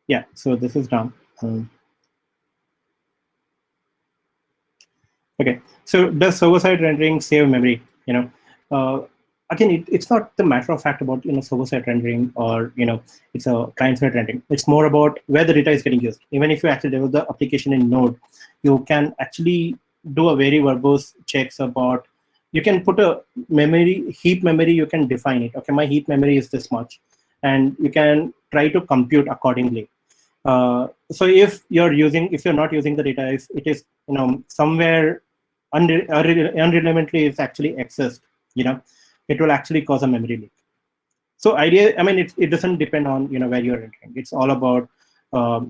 Yeah, so this is done. Okay, so does server-side rendering save memory? Again, it's not the matter of fact about server-side rendering or it's a client-side rendering. It's more about where the data is getting used. Even if you actually develop the application in Node, you can actually do a very verbose checks about. You can put a heap memory. You can define it. Okay, my heap memory is this much, and you can try to compute accordingly. So if you're not using the data, if it is somewhere unrelatively is actually accessed, it will actually cause a memory leak. So it doesn't depend on where you're entering. It's all about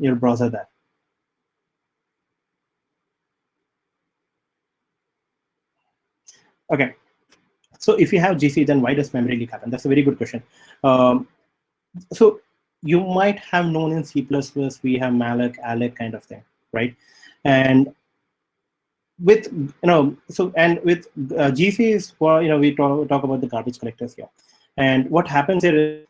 your browser there. Okay, so if you have GC, then why does memory leak happen? That's a very good question. So you might have known in C++ we have malloc, alloc kind of thing, right? And with with GC is we talk about the garbage collectors here, and what happens here is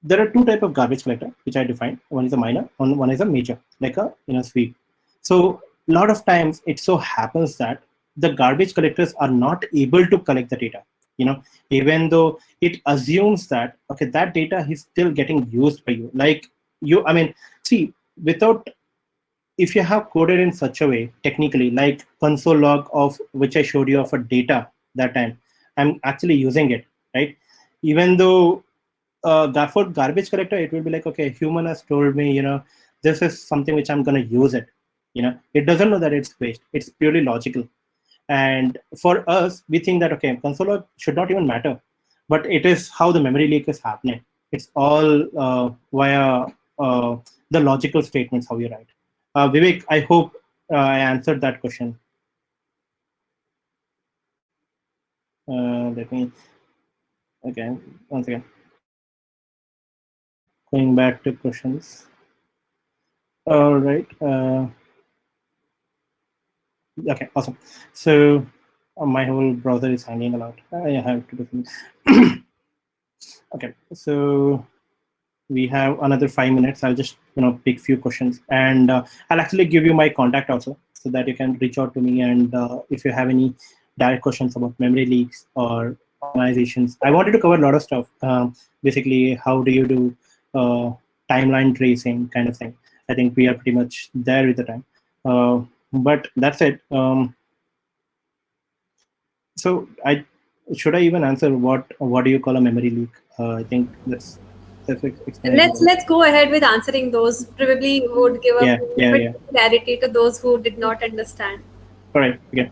there are two types of garbage collector which I defined. One is a minor, one is a major, like a sweep. So a lot of times it so happens that the garbage collectors are not able to collect the data. Even though it assumes that okay, that data is still getting used by you. Like see, without if you have coded in such a way technically, like console log of which I showed you of a data that time, I'm actually using it, right? Even though for garbage collector, it will be like, okay, human has told me, this is something which I'm going to use it. It doesn't know that it's waste. It's purely logical. And for us, we think that, okay, console log should not even matter. But it is how the memory leak is happening. It's all via the logical statements, how you write. Vivek, I hope I answered that question. Let me, again, once again. Going back to questions. All right. Okay, awesome. So my whole browser is hanging a lot. I have to do things. Okay, so we have another 5 minutes. I'll just pick few questions, and I'll actually give you my contact also, so that you can reach out to me. And if you have any direct questions about memory leaks or organizations, I wanted to cover a lot of stuff. Basically, how do you do timeline tracing kind of thing. I think we are pretty much there with the time. But that's it. So should I even answer what do you call a memory leak? I think that's explanation.
Let's go ahead with answering those. Probably would give a bit clarity to those who did not understand.
All right. Okay.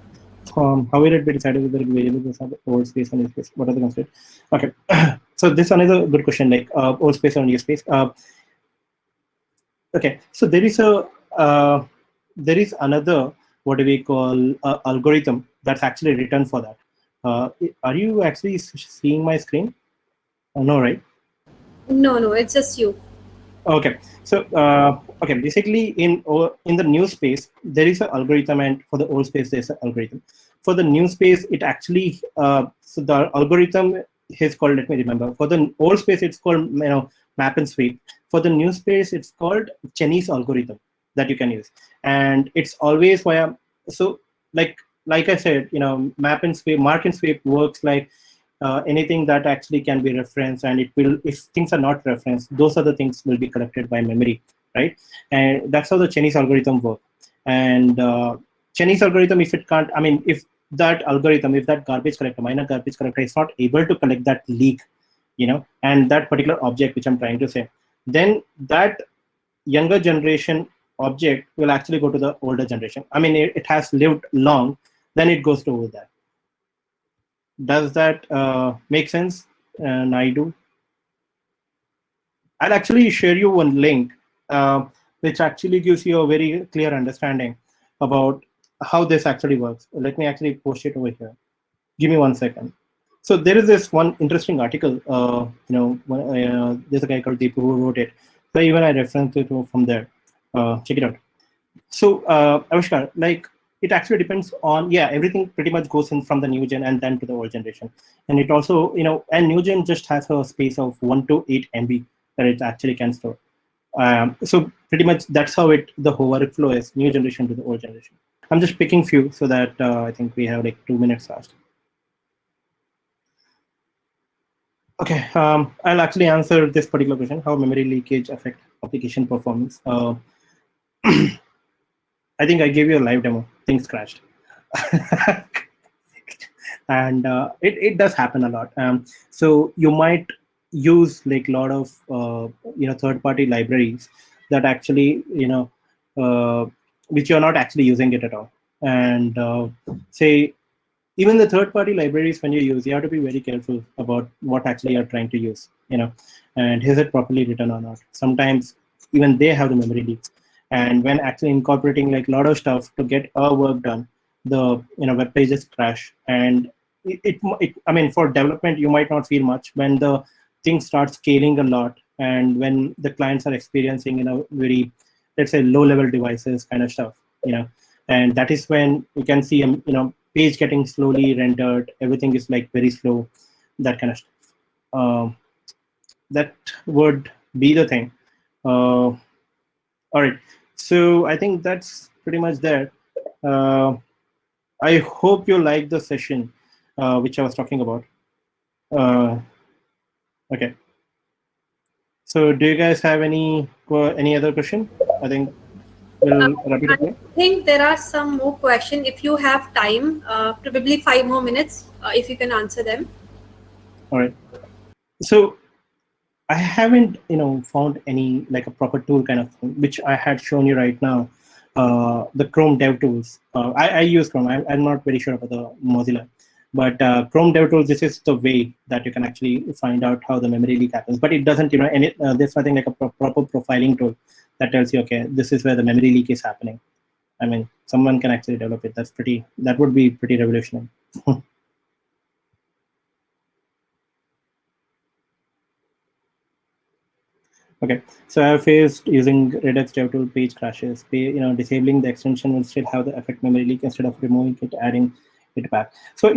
How will it be decided whether variables have old space and new space? What are the constraints? Okay. So this is another good question, like old space or new space. Okay. So there is another, what do we call, algorithm that's actually written for that. Are you actually seeing my screen? No, right?
No, it's just you.
Okay. So okay, basically in the new space there is an algorithm, and for the old space there's an algorithm. For the new space, it actually so the algorithm is called, let me remember. For the old space, it's called map and sweep. For the new space, it's called Cheney's algorithm that you can use, and it's always via. So like I said, map and sweep, mark and sweep works like anything that actually can be referenced, and it will, if things are not referenced, those other things will be collected by memory, right? And that's how the Cheney's algorithm works. And Cheney's algorithm, if it can't, if that algorithm, if that garbage collector, minor garbage collector, is not able to collect that leak, and that particular object which I'm trying to say, then that younger generation object will actually go to the older generation. It has lived long, then it goes to over there. Does that make sense, Naidu? I'll actually share you one link, which actually gives you a very clear understanding about how this actually works. Let me actually post it over here. Give me 1 second. So there is this one interesting article. There's a guy called Deepu who wrote it. So even I referenced it from there. Check it out. So Avishkar, like it actually depends on, yeah, everything pretty much goes in from the new gen and then to the old generation. And it also, and new gen just has a space of 1 to 8 MB that it actually can store. So pretty much that's how the whole workflow is, new generation to the old generation. I'm just picking few so that I think we have like 2 minutes last. Okay, I'll actually answer this particular question: how memory leakage affect application performance. I think I gave you a live demo. Things crashed. And it does happen a lot. So you might use like a lot of third-party libraries that actually which you're not actually using it at all. And say even the third-party libraries when you use, you have to be very careful about what actually you're trying to use. And is it properly written or not? Sometimes even they have the memory leaks. And when actually incorporating like a lot of stuff to get our work done, the web pages crash. And I mean, for development you might not feel much when the thing starts scaling a lot, and when the clients are experiencing very, let's say, low level devices kind of stuff. And that is when you can see page getting slowly rendered, everything is like very slow, that kind of stuff. That would be the thing. All right, so I think that's pretty much there. I hope you like the session which I was talking about. Okay, so do you guys have any other question? I think
Uh,
we'll wrap it
I
up here.
think there are some more questions. If you have time, probably 5 more minutes, if you can answer them.
All right, so I haven't, found any like a proper tool kind of thing, which I had shown you right now. The Chrome Devtools. I use Chrome. I'm not very sure about the Mozilla, but Chrome Devtools. This is the way that you can actually find out how the memory leak happens. But it doesn't, there's nothing like a proper profiling tool that tells you, okay, this is where the memory leak is happening. I mean, someone can actually develop it. That would be pretty revolutionary. Okay, so I have faced using Redux DevTool page crashes. Disabling the extension will still have the effect memory leak instead of removing it, adding it back. So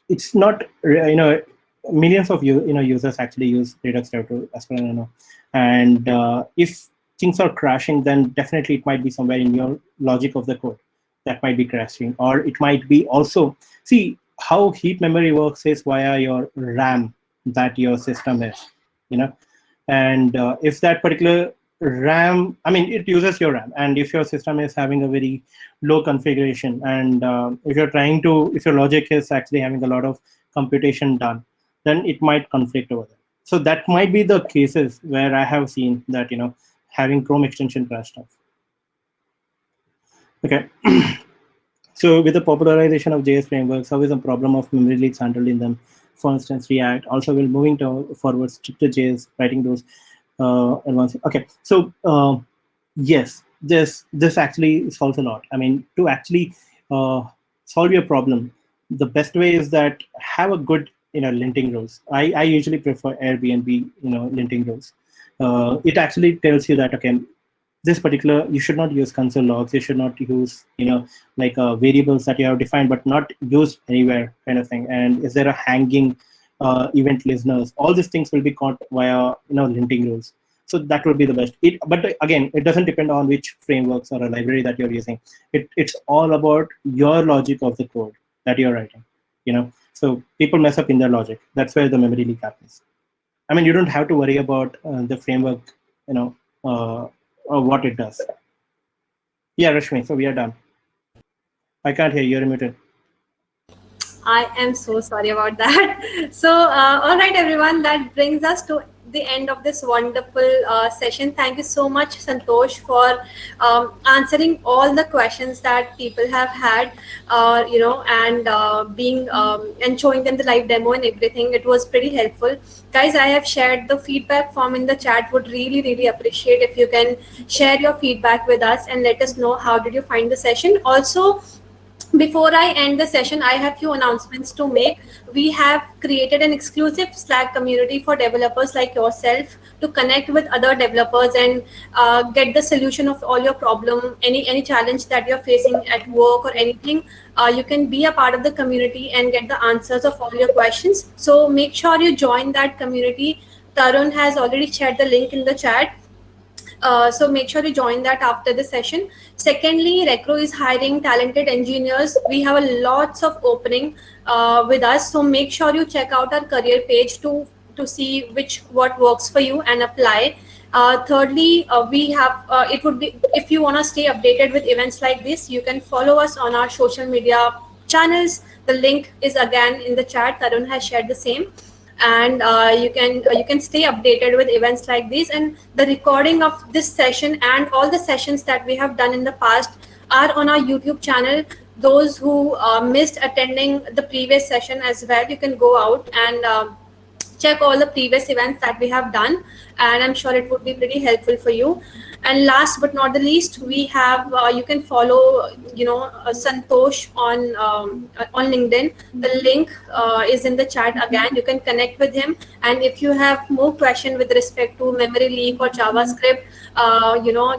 it's not millions of users actually use Redux DevTool as far as I know, and if things are crashing, then definitely it might be somewhere in your logic of the code that might be crashing, or it might be also how heap memory works is via your RAM that your system is. And if that particular RAM, I mean, it uses your RAM, and if your system is having a very low configuration, and if your logic is actually having a lot of computation done, then it might conflict over there. So that might be the cases where I have seen that having Chrome extension crash stuff. Okay. So with the popularization of JS frameworks, how is the problem of memory leaks handled in them? For instance, React. Also, we're moving forward stricter JS, writing those advanced. Okay, so yes, this actually solves a lot. I mean, to actually solve your problem, the best way is that have a good linting rules. I usually prefer Airbnb linting rules. It actually tells you that, okay, this particular, you should not use console logs, you should not use like variables that you have defined but not used anywhere kind of thing. And is there a hanging event listeners? All these things will be caught via linting rules. So that would be the best. But again, it doesn't depend on which frameworks or a library that you're using. It's all about your logic of the code that you're writing. So people mess up in their logic. That's where the memory leak happens. I mean, you don't have to worry about the framework, or what it does. Yeah, Rashmi, so we are done. I can't hear you. You're muted.
I am so sorry about that. So, all right, everyone, that brings us to the end of this wonderful session. Thank you so much, Santosh, for answering all the questions that people have had, and being and showing them the live demo and everything. It was pretty helpful. Guys, I have shared the feedback form in the chat. Would really, really appreciate if you can share your feedback with us and let us know how did you find the session. Also, before I end the session, I have few announcements to make. We have created an exclusive Slack community for developers like yourself to connect with other developers and get the solution of all your problem, any challenge that you're facing at work or anything. You can be a part of the community and get the answers of all your questions. So make sure you join that community. Tarun has already shared the link in the chat. So make sure you join that after the session. Secondly, Recro is hiring talented engineers. We have a lots of opening with us. So make sure you check out our career page to see what works for you and apply. Thirdly, we have it would be, if you want to stay updated with events like this, you can follow us on our social media channels. The link is again in the chat. Tarun has shared the same, and you can stay updated with events like these. And the recording of this session and all the sessions that we have done in the past are on our YouTube channel. Those who missed attending the previous session as well, you can go out and check all the previous events that we have done, and I'm sure it would be pretty helpful for you. And last but not the least, we have you can follow Santosh on LinkedIn. The link is in the chat again. You can connect with him, and if you have more question with respect to memory leak or JavaScript,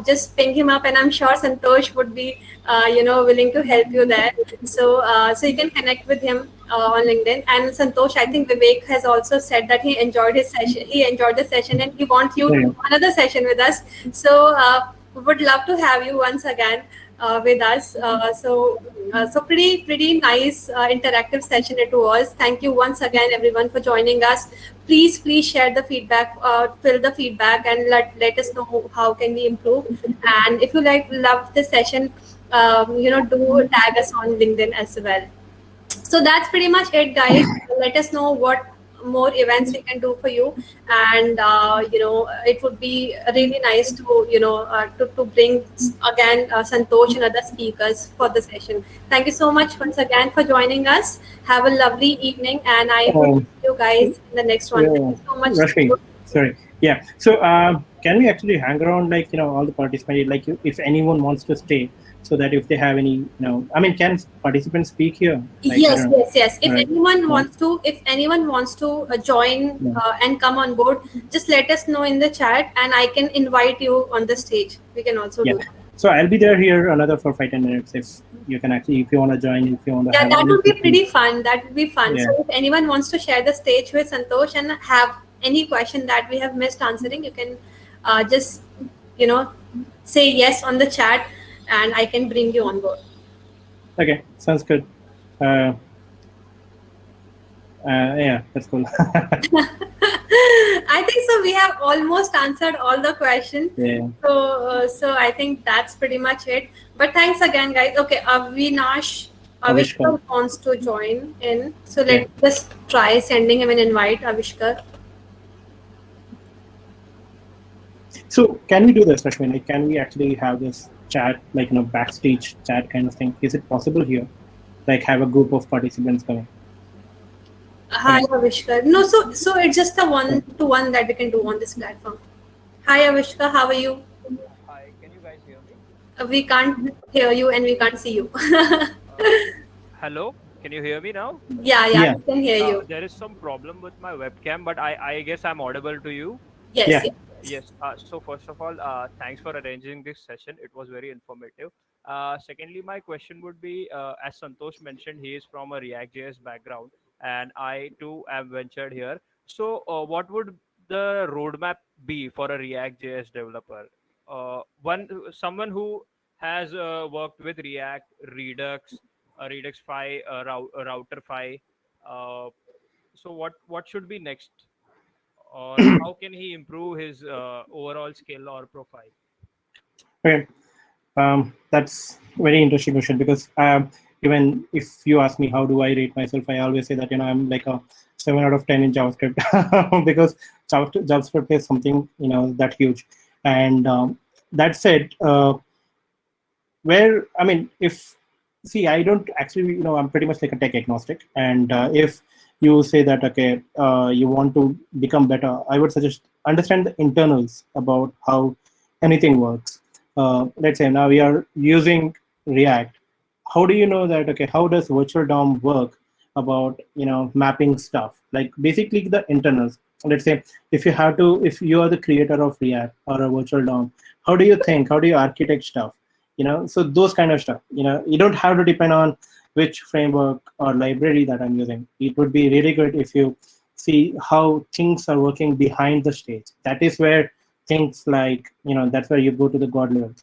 just ping him up, and I'm sure Santosh would be willing to help you there. So you can connect with him on LinkedIn. And Santosh, I think Vivek has also said that he enjoyed his session. He enjoyed the session, and he wants you to do another session with us. So we would love to have you once again with us. So pretty nice interactive session it was. Thank you once again, everyone, for joining us. Please share the feedback, fill the feedback, and let us know how can we improve. And if you loved the session, do tag us on LinkedIn as well. So that's pretty much it, guys. Let us know what more events we can do for you, and it would be really nice to to bring again Santosh and other speakers for the session. Thank you so much once again for joining us. Have a lovely evening, and I hope to see you guys in the next one. Thank you so much.
Rashmi, sorry. Yeah. So can we actually hang around, like, all the participants, like, if anyone wants to stay, so that if they have any, can participants speak here? Like,
yes. If anyone wants to join and come on board, just let us know in the chat, and I can invite you on the stage. We can also do that.
So I'll be there here another for 5-10 minutes. If you can actually, if you want to join, if you want to.
Yeah, that would be pretty fun. That would be fun.
Yeah.
So if anyone wants to share the stage with Santosh and have any question that we have missed answering, you can just say yes on the chat, and I can bring you on board.
Okay, sounds good. Yeah, that's cool.
I think so. We have almost answered all the questions.
Yeah.
So I think that's pretty much it. But thanks again, guys. Okay, Avishkar wants to join in. So let's just try sending him an invite, Avishkar.
So can we do this, Rashmi? Like, can we actually have this chat, like, backstage chat kind of thing? Is it possible here? Like, have a group of participants coming?
Hi, Avishkar. No, so it's just a one-to-one that we can do on this platform. Hi, Avishkar. How are you?
Hi, can you guys hear me?
We can't hear you, and we can't see you.
Hello, can you hear me now?
Yeah, we can hear you.
There is some problem with my webcam, but I guess I'm audible to you.
Yes.
Yes. So first of all, thanks for arranging this session. It was very informative. Secondly, my question would be, as Santosh mentioned, he is from a React.js background, and I too am ventured here. So what would the roadmap be for a React.js developer? Someone who has worked with React, Redux, Redux-Fi, Router-Fi. So what should be next? Or how can he improve his overall skill or profile?
Okay, that's very interesting question, because even if you ask me how do I rate myself, I always say that I'm like a 7 out of 10 in JavaScript because JavaScript is something that huge. And that said, where I mean, if see, I don't actually, I'm pretty much like a tech agnostic, and if you say that okay, you want to become better, I would suggest understand the internals about how anything works. Let's say now we are using React. How do you know that okay, how does virtual DOM work about mapping stuff, like basically the internals. Let's say if you are the creator of React or a virtual DOM, how do you think, how do you architect stuff, so those kind of stuff. You don't have to depend on which framework or library that I'm using. It would be really good if you see how things are working behind the stage. That is where things like, that's where you go to the god level.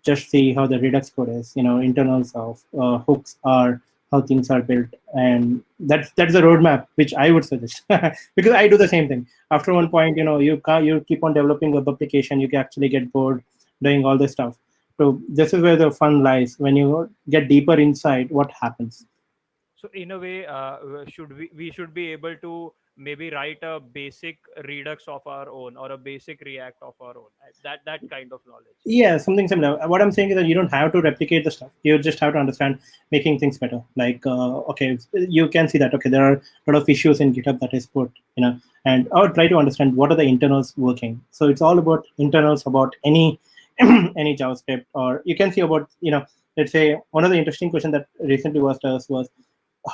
Just see how the Redux code is, internals of hooks are, how things are built. And that's a roadmap which I would suggest because I do the same thing. After one point, you keep on developing a web application, you can actually get bored doing all this stuff. So this is where the fun lies. When you get deeper inside, what happens?
So in a way, we should be able to maybe write a basic Redux of our own or a basic React of our own. That kind of knowledge.
Yeah, something similar. What I'm saying is that you don't have to replicate the stuff. You just have to understand making things better. Like, okay, you can see that, okay, there are a lot of issues in GitHub that is put, and I would try to understand what are the internals working. So it's all about internals about any any JavaScript, or you can see about, let's say one of the interesting questions that recently was asked was,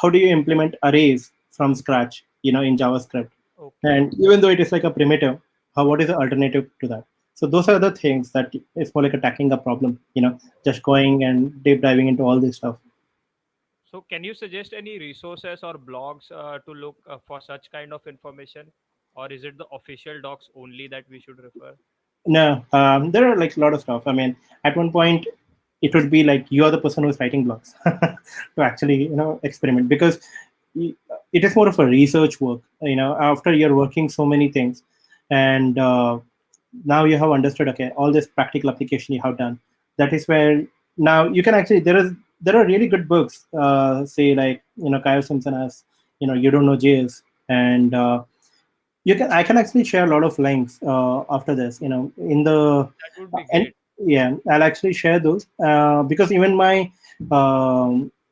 how do you implement arrays from scratch, in JavaScript?
Okay.
And even though it is like a primitive, what is the alternative to that? So those are the things that it's more like attacking a problem, just going and deep diving into all this stuff.
So can you suggest any resources or blogs to look for such kind of information, or is it the official docs only that we should refer?
No, there are like a lot of stuff. I mean, at one point, it would be like you are the person who's writing blogs to actually, experiment, because it is more of a research work. After you're working so many things, and now you have understood, okay, all this practical application you have done. That is where now you can actually there are really good books. Say like Kyle Simpson has you don't know JS, and I can actually share a lot of links after this, in the
That would be
and
great.
yeah, I'll actually share those because even my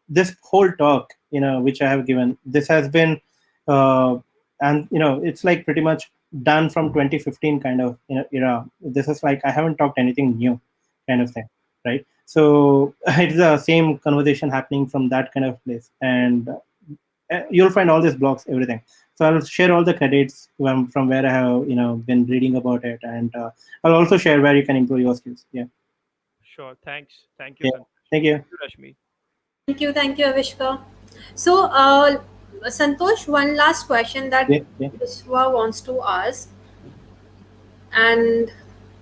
this whole talk, which I have given, this has been uh, and it's like pretty much done from 2015 kind of era. This is like I haven't talked anything new, kind of thing, right? So it's the same conversation happening from that kind of place, and you'll find all these blogs, everything. So I'll share all the credits from where I have been reading about it, and I'll also share where you can improve your skills. Yeah,
Sure. Thank you,
yeah.
Santosh.
Thank you.
Thank you, Rashmi.
Thank you, Avishka. So, Santosh, one last question that
Yeah, yeah.
Vishwa wants to ask, and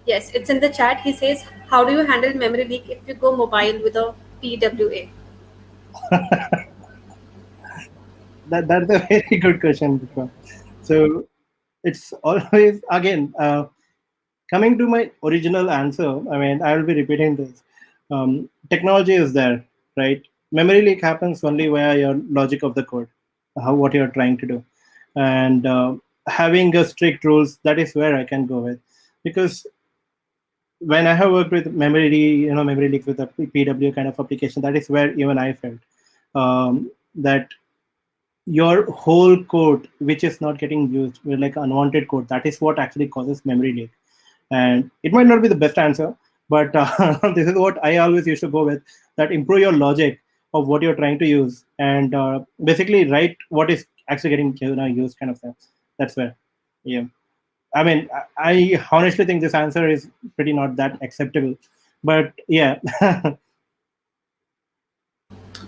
yes, it's in the chat. He says, "How do you handle memory leak if you go mobile with a PWA?"
That's a very good question, Bishwa. So it's always again coming to my original answer. I mean, I will be repeating this. Technology is there, right? Memory leak happens only via your logic of the code, how what you're trying to do, and having a strict rules. That is where I can go with, because when I have worked with memory leaks with a PW kind of application, that is where even I felt that your whole code which is not getting used with like unwanted code, that is what actually causes memory leak. And it might not be the best answer, but this is what I always used to go with, that improve your logic of what you're trying to use, and basically write what is actually getting used, kind of thing. That's where, yeah. I mean, I honestly think this answer is pretty not that acceptable, but yeah.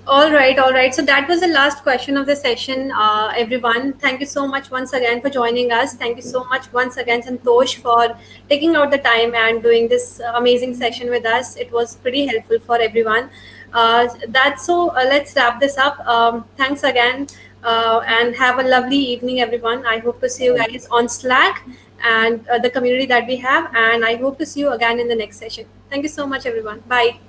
All right, all right. So that was the last question of the session, everyone. Thank you so much once again for joining us. Thank you so much once again, Santosh, for taking out the time and doing this amazing session with us. It was pretty helpful for everyone. That's so. Let's wrap this up. Thanks again, and have a lovely evening, everyone. I hope to see you guys on Slack and the community that we have, and I hope to see you again in the next session. Thank you so much, everyone. Bye.